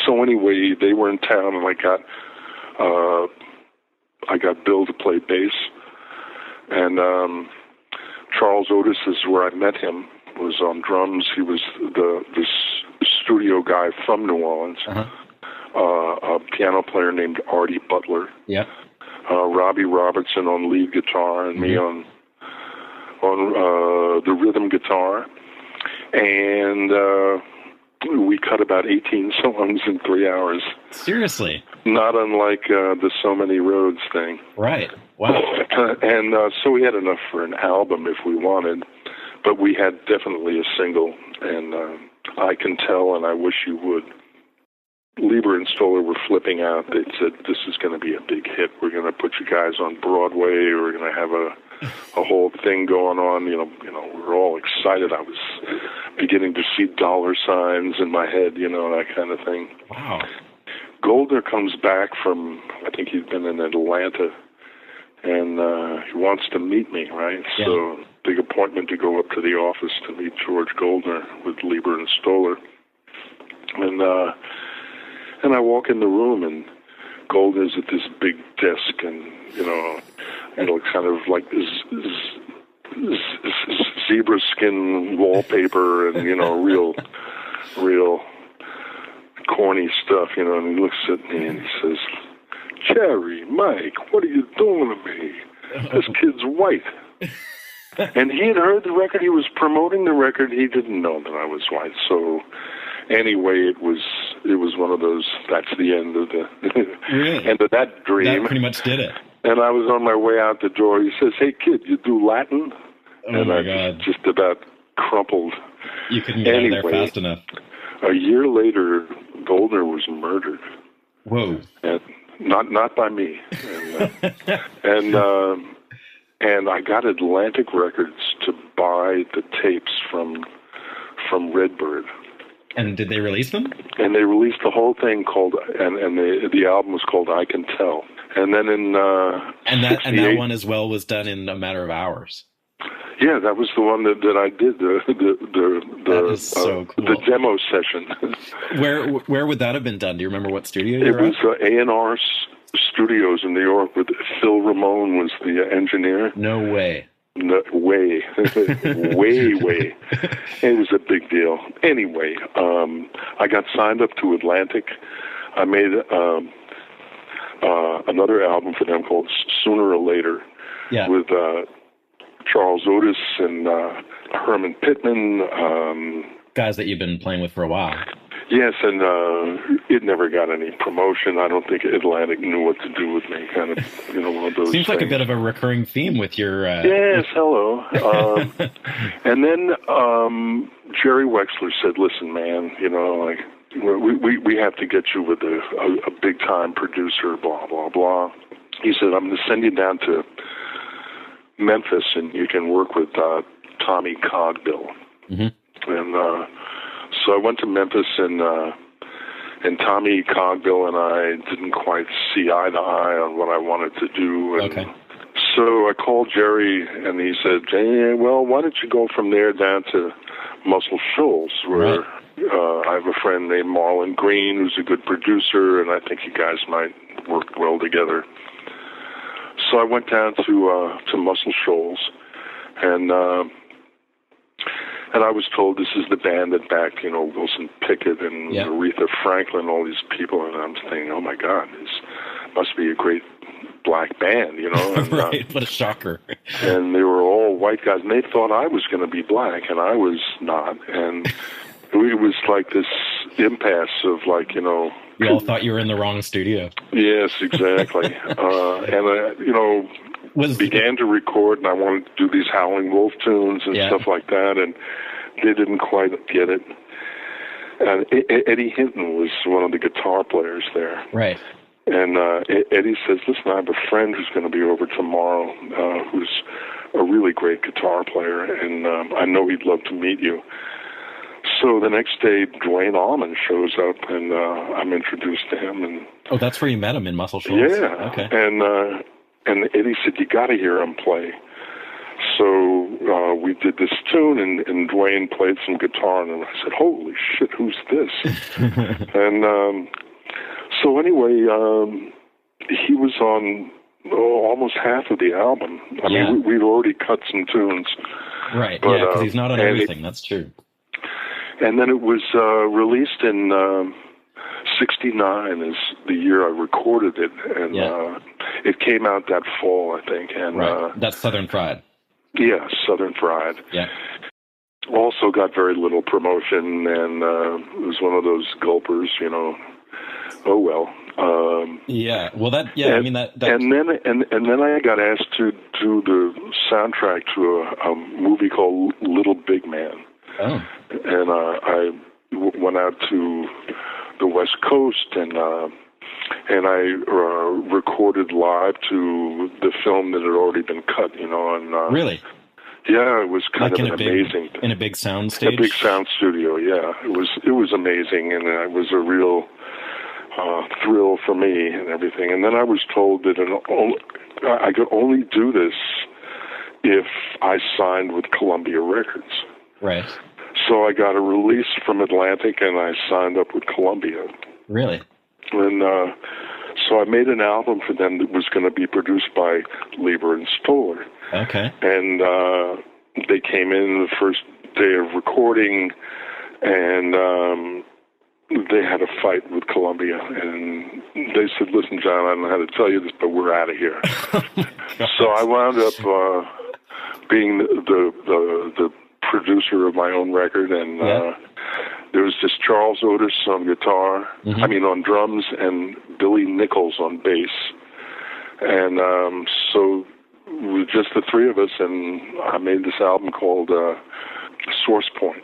so anyway, they were in town, and I got Bill to play bass, and Charles Otis is where I met him. Was on drums. He was this studio guy from New Orleans. Uh-huh. A piano player named Artie Butler. Yeah. Robbie Robertson on lead guitar, and me on the rhythm guitar. And we cut about 18 songs in 3 hours. Seriously? Not unlike the So Many Roads thing. Right. Wow. And so we had enough for an album if we wanted, but we had definitely a single, and I Can Tell and I Wish You Would. Lieber and Stoller were flipping out. They said, this is going to be a big hit. We're going to put you guys on Broadway. We're going to have a whole thing going on. You know, we were all excited. I was beginning to see dollar signs in my head, you know, that kind of thing. Wow. Goldner comes back from, I think he'd been in Atlanta, and he wants to meet me, right? Yeah. So big appointment to go up to the office to meet George Goldner with Lieber and Stoller. And I walk in the room, and Goldner's at this big desk, and, you know, kind of like this zebra skin wallpaper and, you know, real corny stuff, you know, and he looks at me and he says, Jerry, Mike, what are you doing to me? This kid's white. And he had heard the record. He was promoting the record. He didn't know that I was white. So anyway, it was one of those, that's the end of really? End of that dream. That pretty much did it. And I was on my way out the door. He says, hey, kid, you do Latin? Oh, and my I God. just about crumpled. You couldn't get out of there fast enough. A year later, Goldner was murdered. Whoa. And not by me. And I got Atlantic Records to buy the tapes from Redbird. And did they release them? And they released the whole thing called, and the album was called I Can Tell. And then in and that one as well was done in a matter of hours. Yeah, that was the one that I did that is so cool. The demo session. Where would that have been done? Do you remember what studio you were at? It was A&R Studios in New York with Phil Ramone was the engineer. No way. No, way. way. It was a big deal. Anyway, I got signed up to Atlantic. I made another album for them called Sooner or Later. Yeah. With Charles Otis and Herman Pittman. Guys that you've been playing with for a while. Yes, and it never got any promotion. I don't think Atlantic knew what to do with me, kind of, you know, one of those Seems things. like a bit of a recurring theme with your... Yes, hello. And then Jerry Wexler said, listen, man, you know, like, we have to get you with a big-time producer, blah, blah, blah. He said, I'm going to send you down to Memphis, and you can work with Tommy Cogbill. Mm-hmm. And so I went to Memphis, and Tommy Cogbill and I didn't quite see eye to eye on what I wanted to do. And okay. So I called Jerry, and he said, hey, well, why don't you go from there down to Muscle Shoals, where I have a friend named Marlon Green, who's a good producer, and I think you guys might work well together. So I went down to Muscle Shoals, and I was told this is the band that backed, you know, Wilson Pickett and Aretha Franklin, all these people, and I'm thinking, oh my God, this must be a great black band, you know. And, right, what a shocker. And they were all white guys, and they thought I was going to be black, and I was not. And it was like this impasse of, like, you know, You all thought you were in the wrong studio. Yes, exactly. Began to record, and I wanted to do these Howling Wolf tunes and stuff like that, and they didn't quite get it. And Eddie Hinton was one of the guitar players there. Right. And Eddie says, listen, I have a friend who's going to be over tomorrow who's a really great guitar player, and I know he'd love to meet you. So the next day, Duane Allman shows up, and I'm introduced to him. And that's where you met him, in Muscle Shoals? Yeah. Okay. And Eddie said, you got to hear him play. So we did this tune, and Duane played some guitar, and I said, holy shit, who's this? And so anyway, he was on almost half of the album. I mean, we'd already cut some tunes. Right, because he's not on everything, that's true. And then it was released in 69 is the year I recorded it, and it came out that fall, I think. And that's Southern Fried. Yeah, Southern Fried. Yeah. Also got very little promotion, and it was one of those gulpers, Oh well. I mean that. And then I got asked to do the soundtrack to a movie called Little Big Man. Oh. And I went out to the West Coast, and I recorded live to the film that had already been cut. And really. Yeah, it was kind of amazing. In a big sound stage? A big sound studio, yeah. It was amazing, and it was a real thrill for me and everything. And then I was told that I could only do this if I signed with Columbia Records. Right. So I got a release from Atlantic, and I signed up with Columbia. Really? And so I made an album for them that was going to be produced by Lieber and Stoller. Okay. And they came in the first day of recording, and they had a fight with Columbia. And they said, listen, John, I don't know how to tell you this, but we're out of here. So I wound up being the producer of my own record, and there was just Charles Otis on guitar, on drums, and Billy Nichols on bass. And so it was just the three of us, and I made this album called Source Point.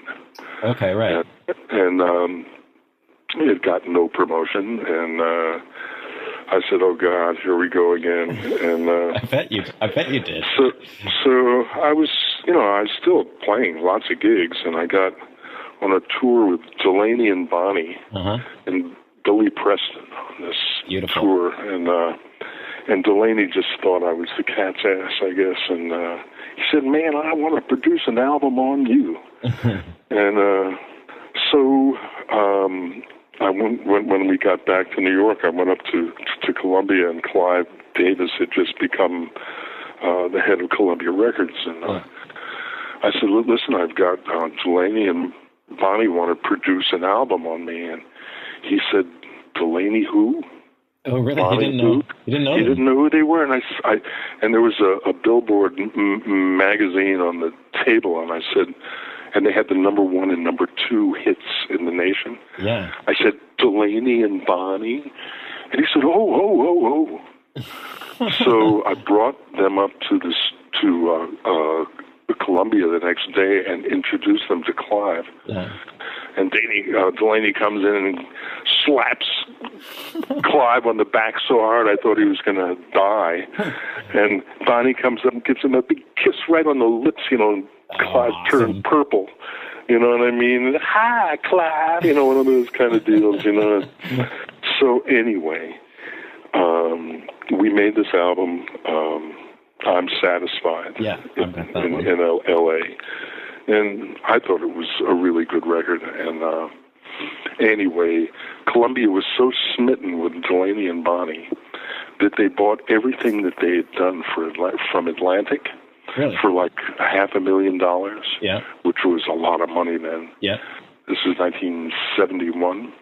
Okay, right. And it got no promotion, and I said, "Oh God, here we go again." And I bet you did. So I was, I was still playing lots of gigs, and I got on a tour with Delaney and Bonnie and Billy Preston on this tour, and Delaney just thought I was the cat's ass, I guess, and he said, "Man, I want to produce an album on you." And so when we got back to New York, I went up to Columbia, and Clive Davis had just become the head of Columbia Records, and I said, "Listen, I've got Delaney and Bonnie want to produce an album on me," and he said, "Delaney who?" Oh, really? Bonnie, he didn't know. He didn't know. He didn't know who they were, and and there was a Billboard magazine on the table, and I said, and they had the number 1 and number 2 hits in the nation. Yeah. I said, Delaney and Bonnie, and he said, oh. So I brought them up to Columbia the next day and introduced them to Clive. Yeah. And Delaney comes in and slaps Clive on the back so hard I thought he was going to die. And Bonnie comes up and gives him a big kiss right on the lips, and Clive turned purple. You know what I mean? Hi, Clive. One of those kind of deals, So anyway, we made this album, I'm Satisfied, in L.A., and I thought it was a really good record. And anyway, Columbia was so smitten with Delaney and Bonnie that they bought everything that they had done from Atlantic for like $500,000, which was a lot of money then. Yeah. This is 1971.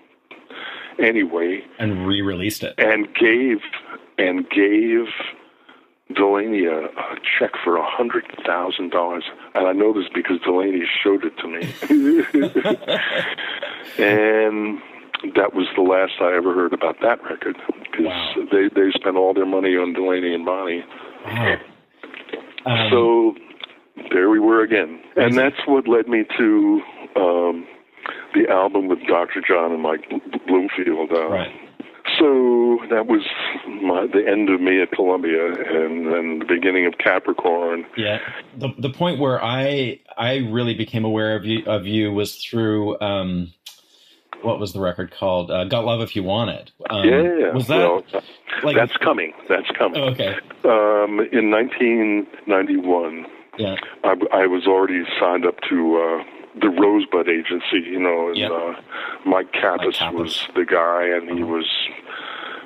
Anyway. And re-released it. And gave Delaney a check for $100,000, and I know this because Delaney showed it to me. And that was the last I ever heard about that record, because they spent all their money on Delaney and Bonnie. Wow. So there we were again. And that's what led me to the album with Dr. John and Mike Bloomfield. Right. So that was the end of me at Columbia, and then the beginning of Capricorn. Yeah. The point where I really became aware of you was through what was the record called? Got Love If You Want It. Yeah. Was that that's coming? That's coming. Oh, okay. In 1991, I was already signed up to the Rosebud Agency, and Mike Kappas was the guy, and he was,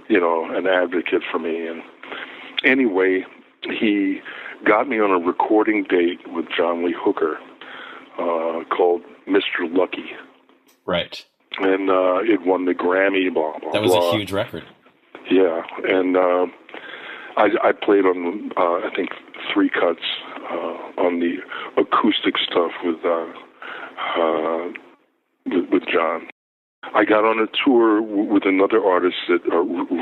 an advocate for me. And anyway, he got me on a recording date with John Lee Hooker called Mr. Lucky. Right. And it won the Grammy, blah, blah, That was blah. a huge record. Yeah, and I played on, I think, 3 cuts on the acoustic stuff with John. I got on a tour with another artist that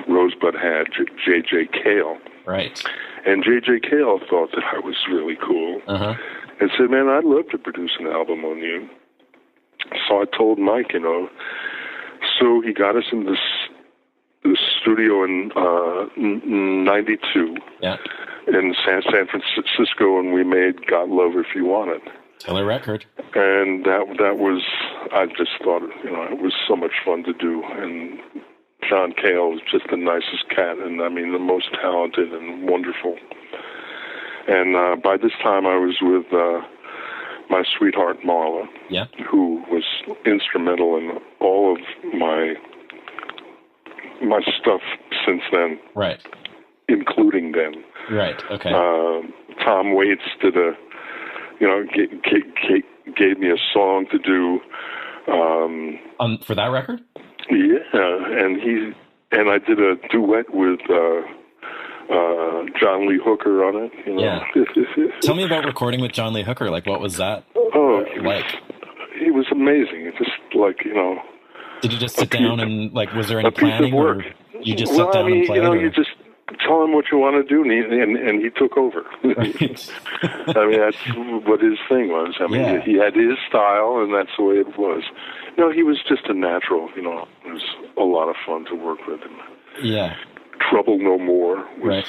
Rosebud had, J.J. Cale. Right. And J.J. Cale thought that I was really cool. Uh-huh. And said, man, I'd love to produce an album on you. So I told Mike, So he got us in the studio in 92 in San Francisco, and we made Got Love If You Want It. Killer record. And that was, I just thought, it was so much fun to do. And John Cale was just the nicest cat, and I mean, the most talented and wonderful. And by this time, I was with my sweetheart, Marla, who was instrumental in all of my stuff since then. Right. Including then. Right, okay. Tom Waits did gave me a song to do. For that record? Yeah, and I did a duet with John Lee Hooker on it. Yeah. Tell me about recording with John Lee Hooker. Like, what was that like? He was amazing. It just Did you just sit down and was there any planning, or you just sat down and played? You just tell him what you want to do, and he took over. Right. I mean, that's what his thing was. I mean, he had his style, and that's the way it was. He was just a natural. It was a lot of fun to work with him. Yeah. Trouble No More was right.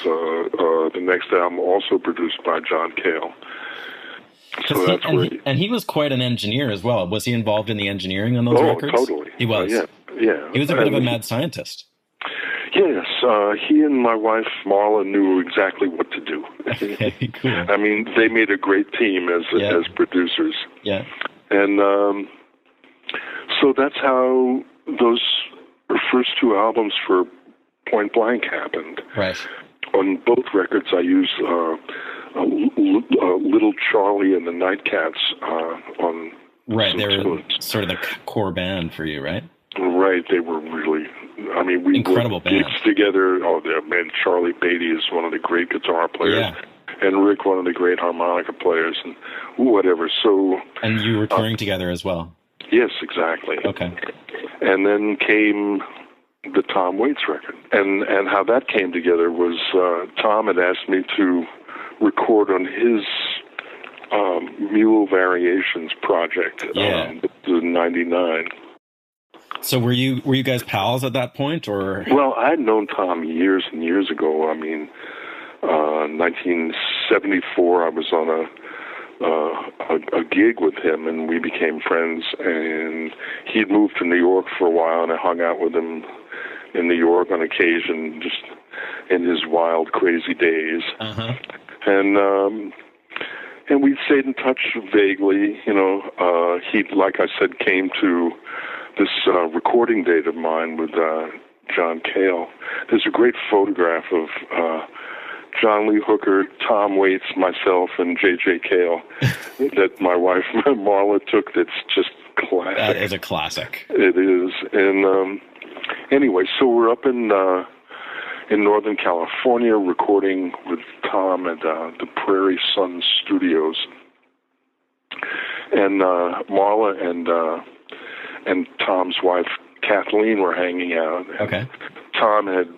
The next album, also produced by John Cale. So that's and he was quite an engineer as well. Was he involved in the engineering on those records? Oh, totally. He was. Yeah. He was a bit of a mad scientist. Yes, he and my wife Marla knew exactly what to do. Okay, cool. I mean, they made a great team as producers. Yeah. And so that's how those first 2 albums for Point Blank happened. Right. On both records, I used Little Charlie and the Nightcats on. Right, they were sort of the core band for you, right? Right, they were really. I mean, we incredible worked band. gigs together. Oh, man, Charlie Beatty is one of the great guitar players. Yeah. And Rick, one of the great harmonica players, and whatever. So. And you were touring together as well. Yes, exactly. Okay. And then came the Tom Waits record, and how that came together was Tom had asked me to record on his Mule Variations project. The 99. So were you guys pals at that point, or? Well, I had known Tom years and years ago. I mean, 1974, I was on a gig with him, and we became friends. And he'd moved to New York for a while, and I hung out with him in New York on occasion, just in his wild, crazy days. Uh-huh. And we stayed in touch vaguely. He, like I said, came to this recording date of mine with John Cale. There's a great photograph of John Lee Hooker, Tom Waits, myself, and J.J. Cale that my wife Marla took. That's just classic. That is a classic. It is. And anyway, so we're up in Northern California recording with Tom at the Prairie Sun Studios. And Marla and Tom's wife, Kathleen were hanging out. Okay. Tom had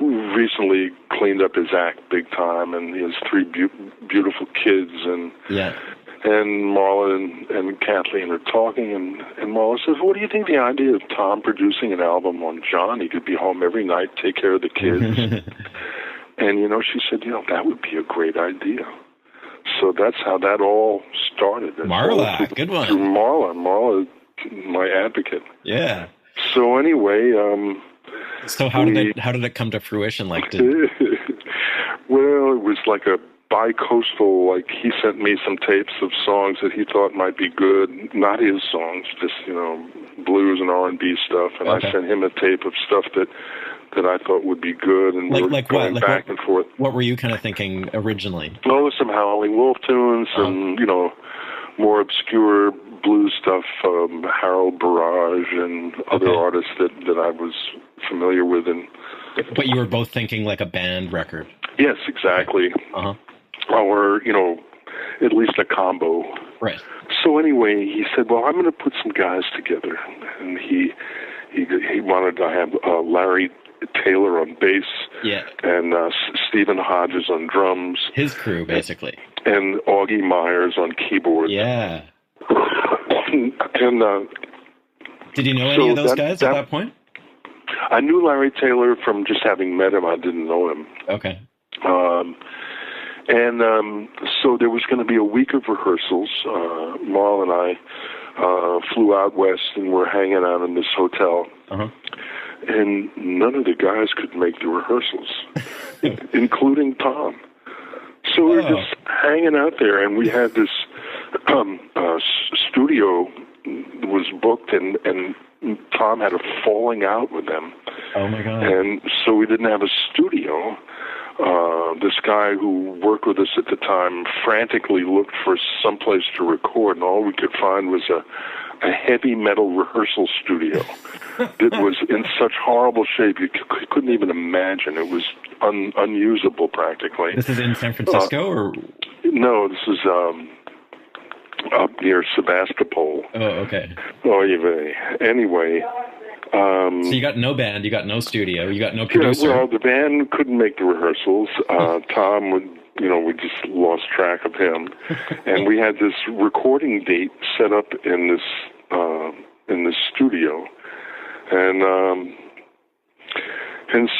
recently cleaned up his act big time, and he has three beautiful kids. And Marla and Kathleen are talking, and Marla says, "What do you think the idea of Tom producing an album on John? He could be home every night, take care of the kids." And, she said, that would be a great idea. So that's how that all started. Marla, good one. Through Marla, my advocate. Yeah. So anyway, so how did it come to fruition? Well, it was like a bi-coastal, like he sent me some tapes of songs that he thought might be good, not his songs, just, blues and R&B stuff. And I sent him a tape of stuff that I thought would be good, and we were going back and forth. What were you kind of thinking originally? Well, some Howling Wolf tunes, and more obscure blues stuff, Harold Barrage and other artists that I was familiar with. But you were both thinking like a band record. Yes, exactly. Or at least a combo. Right. So anyway, he said, "Well, I'm going to put some guys together," and he wanted to have Larry Taylor on bass, and Stephen Hodges on drums. His crew, basically. And Augie Myers on keyboard. Yeah. And did you know any of those guys at that point? I knew Larry Taylor from just having met him. I didn't know him. Okay. So there was going to be a week of rehearsals. Marl and I flew out west and were hanging out in this hotel. And none of the guys could make the rehearsals, including Tom. So we were just hanging out there, and we had this studio was booked, and Tom had a falling out with them. Oh, my God. And so we didn't have a studio. This guy who worked with us at the time frantically looked for someplace to record, and all we could find was a heavy metal rehearsal studio. It was in such horrible shape you couldn't even imagine. It was unusable practically. This is in San Francisco, or? No, this is up near Sebastopol. Oh, okay. Anyway. So you got no band, you got no studio, you got no producer. Yeah, well, the band couldn't make the rehearsals. Tom would, we just lost track of him, and we had this recording date set up in this studio, and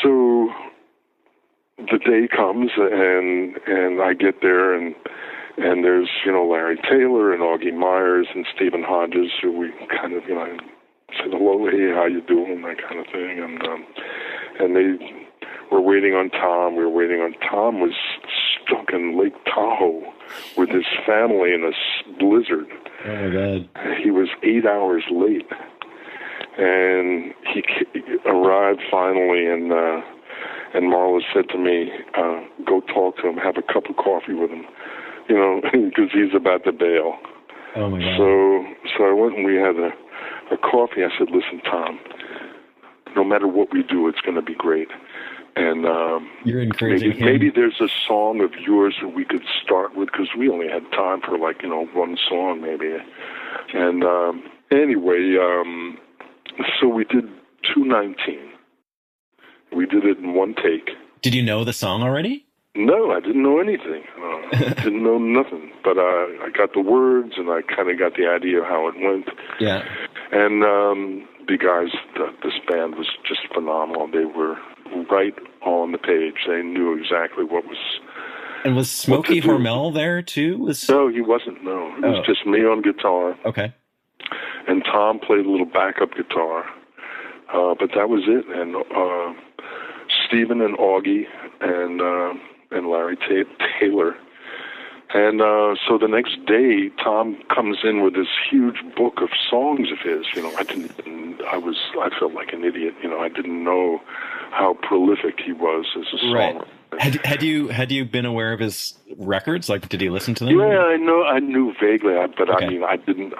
so the day comes, and I get there, and there's Larry Taylor and Augie Myers and Stephen Hodges, who we kind of said hello, hey, how you doing, that kind of thing, and they were waiting on Tom. We were waiting on Tom. Was stuck in Lake Tahoe with his family in a blizzard. Oh my God! He was 8 hours late, and he arrived finally, and Marla said to me, "Go talk to him, have a cup of coffee with him, because he's about to bail." Oh my God! So I went and we had a coffee. I said, "Listen, Tom, no matter what we do, it's going to be great. And you're encouraging him. Maybe there's a song of yours that we could start with, because we only had time for one song maybe." And anyway, so we did 219. We did it in one take. Did you know the song already? No, I didn't know anything. Didn't know nothing. But I got the words, and I kind of got the idea of how it went. Yeah. And the guys, this band was just phenomenal. They were right on the page. They knew exactly what was. And was Smokey Hormel there too? No, he wasn't. No, it was just me on guitar. Okay. And Tom played a little backup guitar, but that was it. And Stephen and Augie and Larry Taylor. And so the next day, Tom comes in with this huge book of songs of his. I felt like an idiot. I didn't know how prolific he was as a songwriter. Right. Had you been aware of his records? Like, did you listen to them? Yeah, I knew vaguely, but okay. I didn't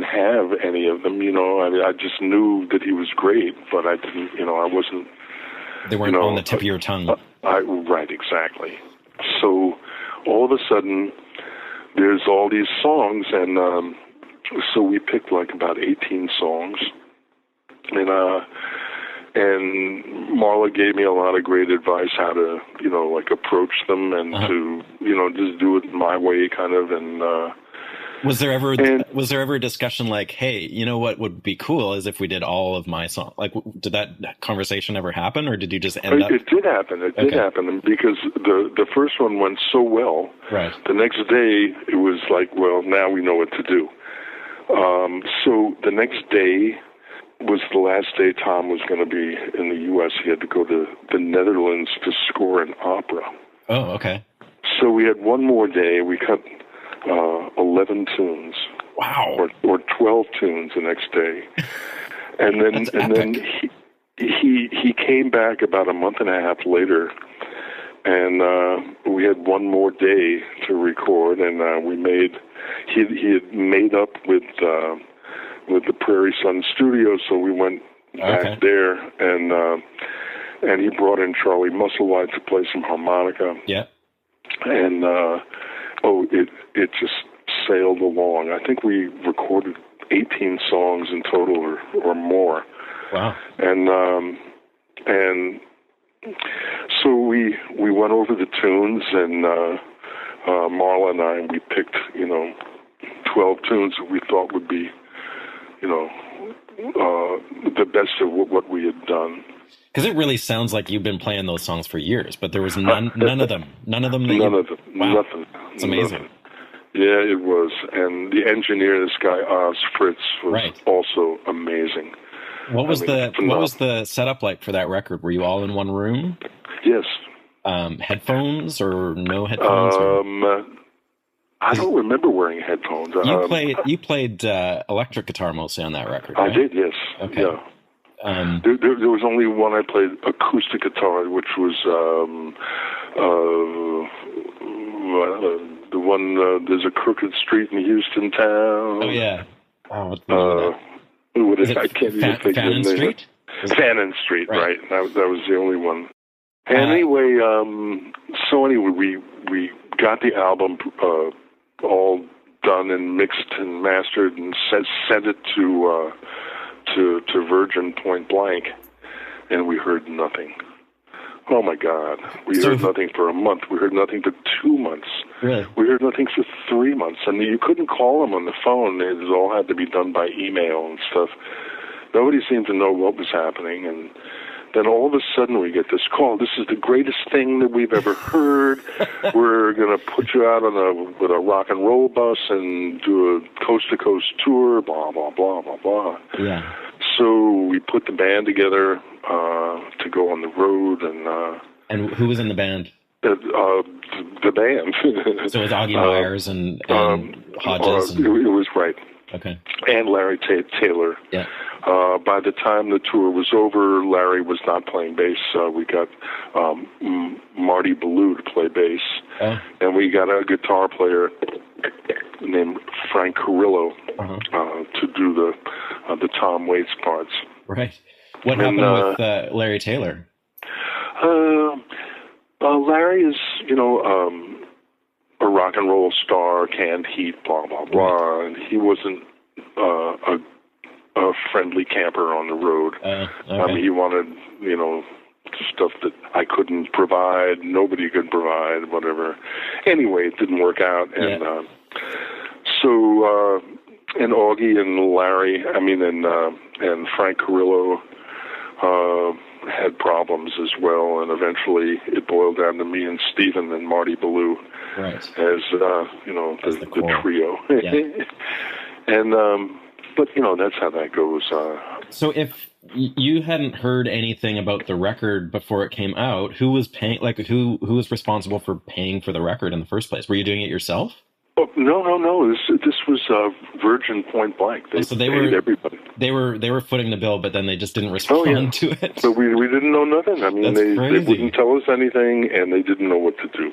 have any of them. I just knew that he was great, but I didn't. I wasn't. They weren't on the tip of your tongue. Right, exactly. So all of a sudden, there's all these songs, and so we picked like about 18 songs, And Marla gave me a lot of great advice how to, like approach them and to, just do it my way kind of. And was there ever a discussion like, hey, you know what would be cool is if we did all of my songs? Like, did that conversation ever happen, or did you just end up? It did happen. It did happen because the first one went so well. Right. The next day it was like, well, now we know what to do. So the next day was the last day Tom was going to be in the U.S. He had to go to the Netherlands to score an opera. Oh, okay. So we had one more day. We cut 11 tunes. Wow. Or 12 tunes the next day. And then he came back about a month and a half later, and we had one more day to record, and he had made up with the Prairie Sun Studio, so we went back there, and he brought in Charlie Musselwhite to play some harmonica. Yeah. And it just sailed along. I think we recorded 18 songs in total or more. Wow. And so we went over the tunes, and Marla and I, we picked 12 tunes that we thought would be the best of what we had done. Because it really sounds like you've been playing those songs for years, but there was none of them. None of them. None of them. Wow. Nothing. It's amazing. Nothing. Yeah, it was. And the engineer, this guy Oz Fritz, was also amazing. What was the setup like for that record? Were you all in one room? Yes. Headphones or no headphones? I don't remember wearing headphones. You played electric guitar mostly on that record, right? I did, yes. Okay. Yeah. There was only one I played acoustic guitar, which was the one. There's a crooked street in Houston town. Oh yeah. What is it? I can't even think of the name. Street? Fannin Street, right? That was the only one. And anyway, we got the album all done and mixed and mastered and sent it to Virgin point blank, and we heard nothing. Oh my God! We heard nothing for a month. We heard nothing for 2 months. Really? We heard nothing for 3 months, and you couldn't call them on the phone. It all had to be done by email and stuff. Nobody seemed to know what was happening, and then all of a sudden we get this call. This is the greatest thing that we've ever heard. We're going to put you out with a rock and roll bus and do a coast-to-coast tour, blah, blah, blah, blah, blah. Yeah. So we put the band together to go on the road. And who was in the band? The band. So it was Augie Myers and Hodges? It was right. Okay. And Larry Taylor. Yeah. By the time the tour was over, Larry was not playing bass. We got Marty Ballou to play bass. Oh. And we got a guitar player named Frank Carrillo to do the Tom Waits parts. Right. What happened with Larry Taylor? Larry is, a rock and roll star, canned heat, blah, blah, blah. And he wasn't a friendly camper on the road. Okay. He wanted, stuff that I couldn't provide, nobody could provide, whatever. Anyway, it didn't work out. And so and Augie and Larry, and Frank Carrillo had problems as well, and eventually it boiled down to me and Stephen and Marty Ballou as the trio. Yeah. And but that's how that goes. So if you hadn't heard anything about the record before it came out, who was paying? Like who was responsible for paying for the record in the first place? Were you doing it yourself? Oh, no. This was Virgin point blank. They paid everybody. They were footing the bill, but then they just didn't respond to it. But we didn't know nothing. They wouldn't tell us anything, and they didn't know what to do.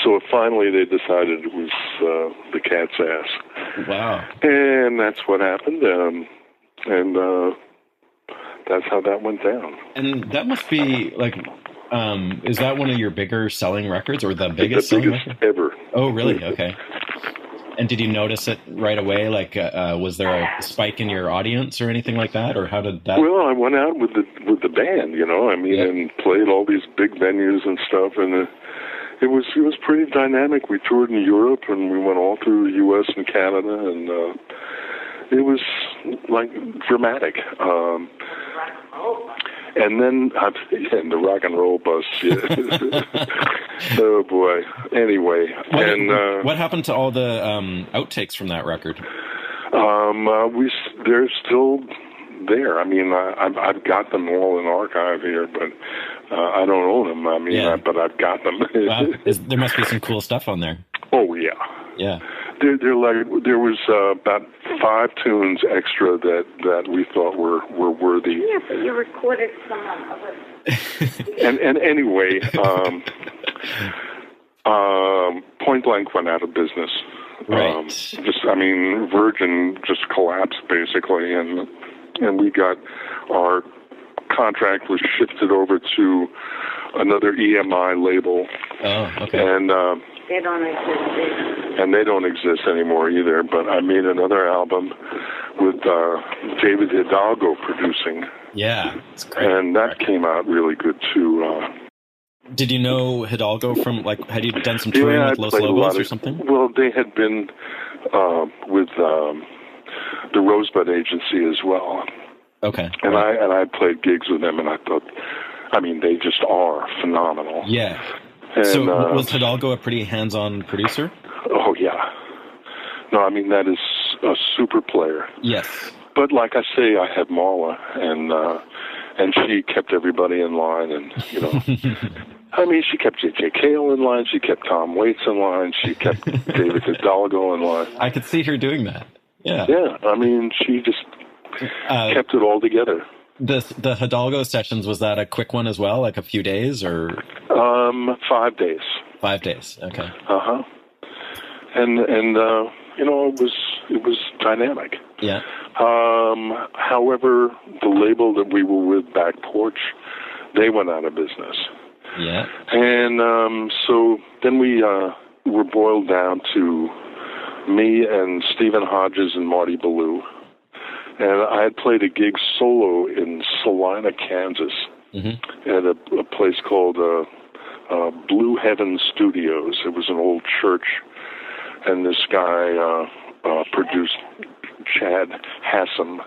So finally, they decided it was the cat's ass. Wow. And that's what happened, and that's how that went down. And that must be like. Is that one of your bigger selling records, or the biggest selling record ever? Oh, really? Okay. And did you notice it right away? Like, was there a spike in your audience or anything like that, or how did that? Well, I went out with the band, I mean, and played all these big venues and stuff, and it was pretty dynamic. We toured in Europe, and we went all through the U.S. and Canada, and it was like dramatic. And then and the rock and roll bus. Yeah. Oh boy. Anyway, what happened to all the outtakes from that record? They're still there. I mean, I've got them all in archive here, but I don't own them. I mean, but I've got them. Wow. There must be some cool stuff on there. Oh yeah. Yeah. They're like, there was about 5 tunes extra that we thought were worthy. Yeah, but you recorded some of it. and anyway, Point Blank went out of business. Right. Virgin just collapsed basically, and we got our contract was shifted over to another EMI label. Oh, okay. And they don't exist. And they don't exist anymore either. But I made another album with David Hidalgo producing. Yeah, it's great. And that came out really good too. Did you know Hidalgo from, like, had you done some touring with Los Lobos or something? Well, they had been with the Rosebud Agency as well. Okay. And I played gigs with them, and I thought, I mean, they just are phenomenal. Yeah. And, so was Hidalgo a pretty hands-on producer? Oh, yeah. No, I mean, that is a super player. Yes. But like I say, I had Marla, and she kept everybody in line, and, I mean, she kept J.J. Cale in line, she kept Tom Waits in line, she kept David Hidalgo in line. I could see her doing that. Yeah. Yeah, I mean, she just kept it all together. The Hidalgo sessions, was that a quick one as well, like a few days, or? 5 days. 5 days, okay. Uh-huh. And it was dynamic. Yeah. However, the label that we were with, Back Porch, they went out of business. Yeah. And so then we were boiled down to me and Stephen Hodges and Marty Ballou. And I had played a gig solo in Salina, Kansas, at a place called Blue Heaven Studios. It was an old church, and this guy produced, Chad Hassam,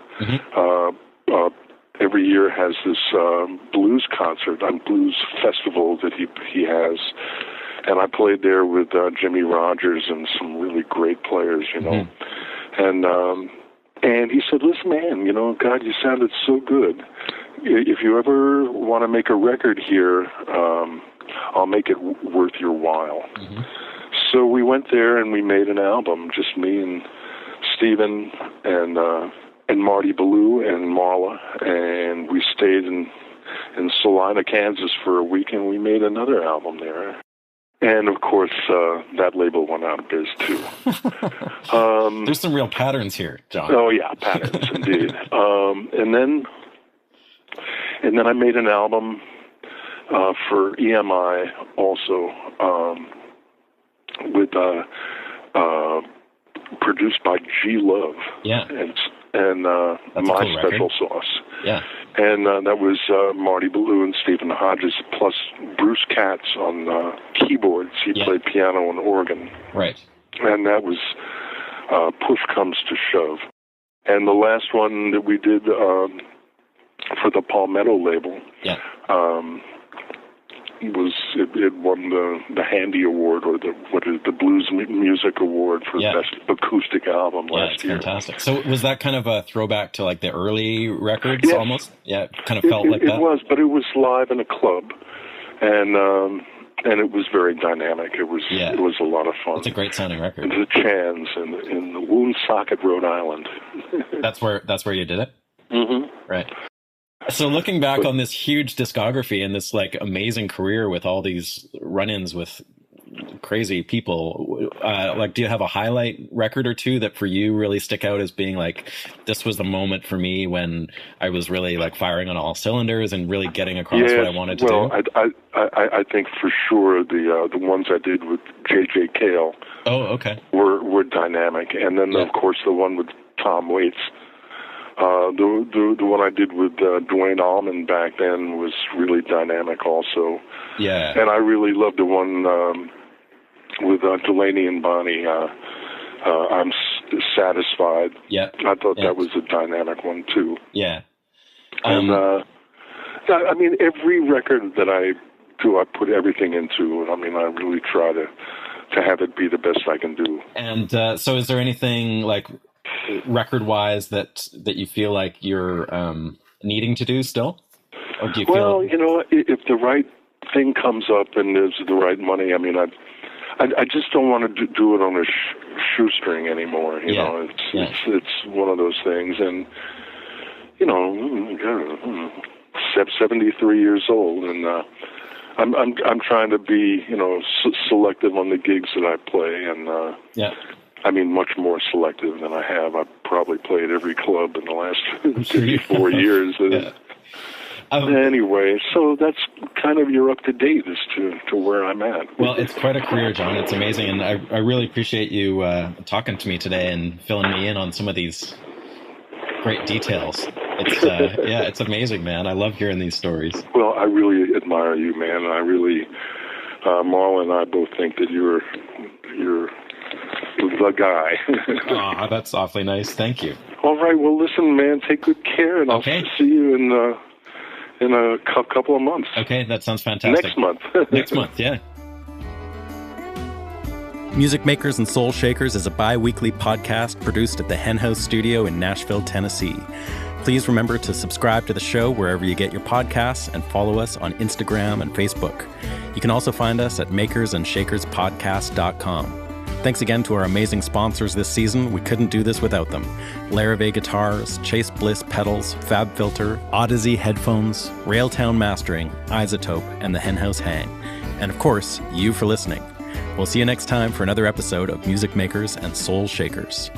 every year has this blues concert, blues festival that he has. And I played there with Jimmy Rogers and some really great players, And he said, listen, man, God, you sounded so good. If you ever want to make a record here, I'll make it worth your while. So we went there and we made an album, just me and Stephen and Marty Ballou and Marla, and we stayed in Salina, Kansas for a week, and we made another album there. And, of course, that label went out of biz, too. There's some real patterns here, John. Oh, yeah, patterns, indeed. And then I made an album for EMI also, with produced by G Love. Yeah. And My cool Special record. Sauce. Yeah. And that was Marty Ballou and Stephen Hodges, plus Bruce Katz on keyboards. He played piano and organ. Right. And that was Push Comes to Shove. And the last one that we did for the Palmetto label, it won the Handy Award, or the Blues Music Award for Best Acoustic Album last year. Fantastic. So was that kind of a throwback to like the early records almost? Yeah, it kind of felt like that. It was, but it was live in a club, and it was very dynamic. It was a lot of fun. It's a great sounding record. The Chans in Woonsocket, Rhode Island. That's where you did it? Mm-hmm. Right. So looking back on this huge discography and this like amazing career with all these run-ins with crazy people, like, do you have a highlight record or two that for you really stick out as being like, this was the moment for me when I was really like firing on all cylinders and really getting across what I wanted to do? Well, I think for sure the ones I did with J.J. Cale were were dynamic. And then, of course, the one with Tom Waits. The one I did with Duane Allman back then was really dynamic also. Yeah. And I really loved the one with Delaney and Bonnie, I'm Satisfied. Yeah. I thought that was a dynamic one, too. Yeah. And, I mean, every record that I do, I put everything into. I mean, I really try to have it be the best I can do. And so is there anything, like, record-wise that you feel like you're needing to do still? Or do you feel... you know, if the right thing comes up and there's the right money, I mean, I just don't want to do it on a shoestring anymore. You know, it's one of those things. And, you know, 73 years old, and I'm trying to be, you know, selective on the gigs that I play, and I mean, much more selective than I have. I've probably played every club in the last 54 years. Anyway, so that's kind of you're up to date as to where I'm at. Well, it's quite a career, John. It's amazing, and I really appreciate you talking to me today and filling me in on some of these great details. It's it's amazing, man. I love hearing these stories. Well, I really admire you, man. I really, Marla and I both think that you're the guy. Aw, that's awfully nice. Thank you. All right. Well, listen, man. Take good care, and I'll see you in a couple of months. Okay, that sounds fantastic. Next month. Next month, yeah. Music Makers and Soul Shakers is a bi-weekly podcast produced at the Hen House Studio in Nashville, Tennessee. Please remember to subscribe to the show wherever you get your podcasts and follow us on Instagram and Facebook. You can also find us at makersandShakerspodcast.com. Thanks again to our amazing sponsors this season. We couldn't do this without them. Larrivee Guitars, Chase Bliss Pedals, Fab Filter, Odyssey Headphones, Railtown Mastering, Isotope, and the Hen House Hang. And of course, you for listening. We'll see you next time for another episode of Music Makers and Soul Shakers.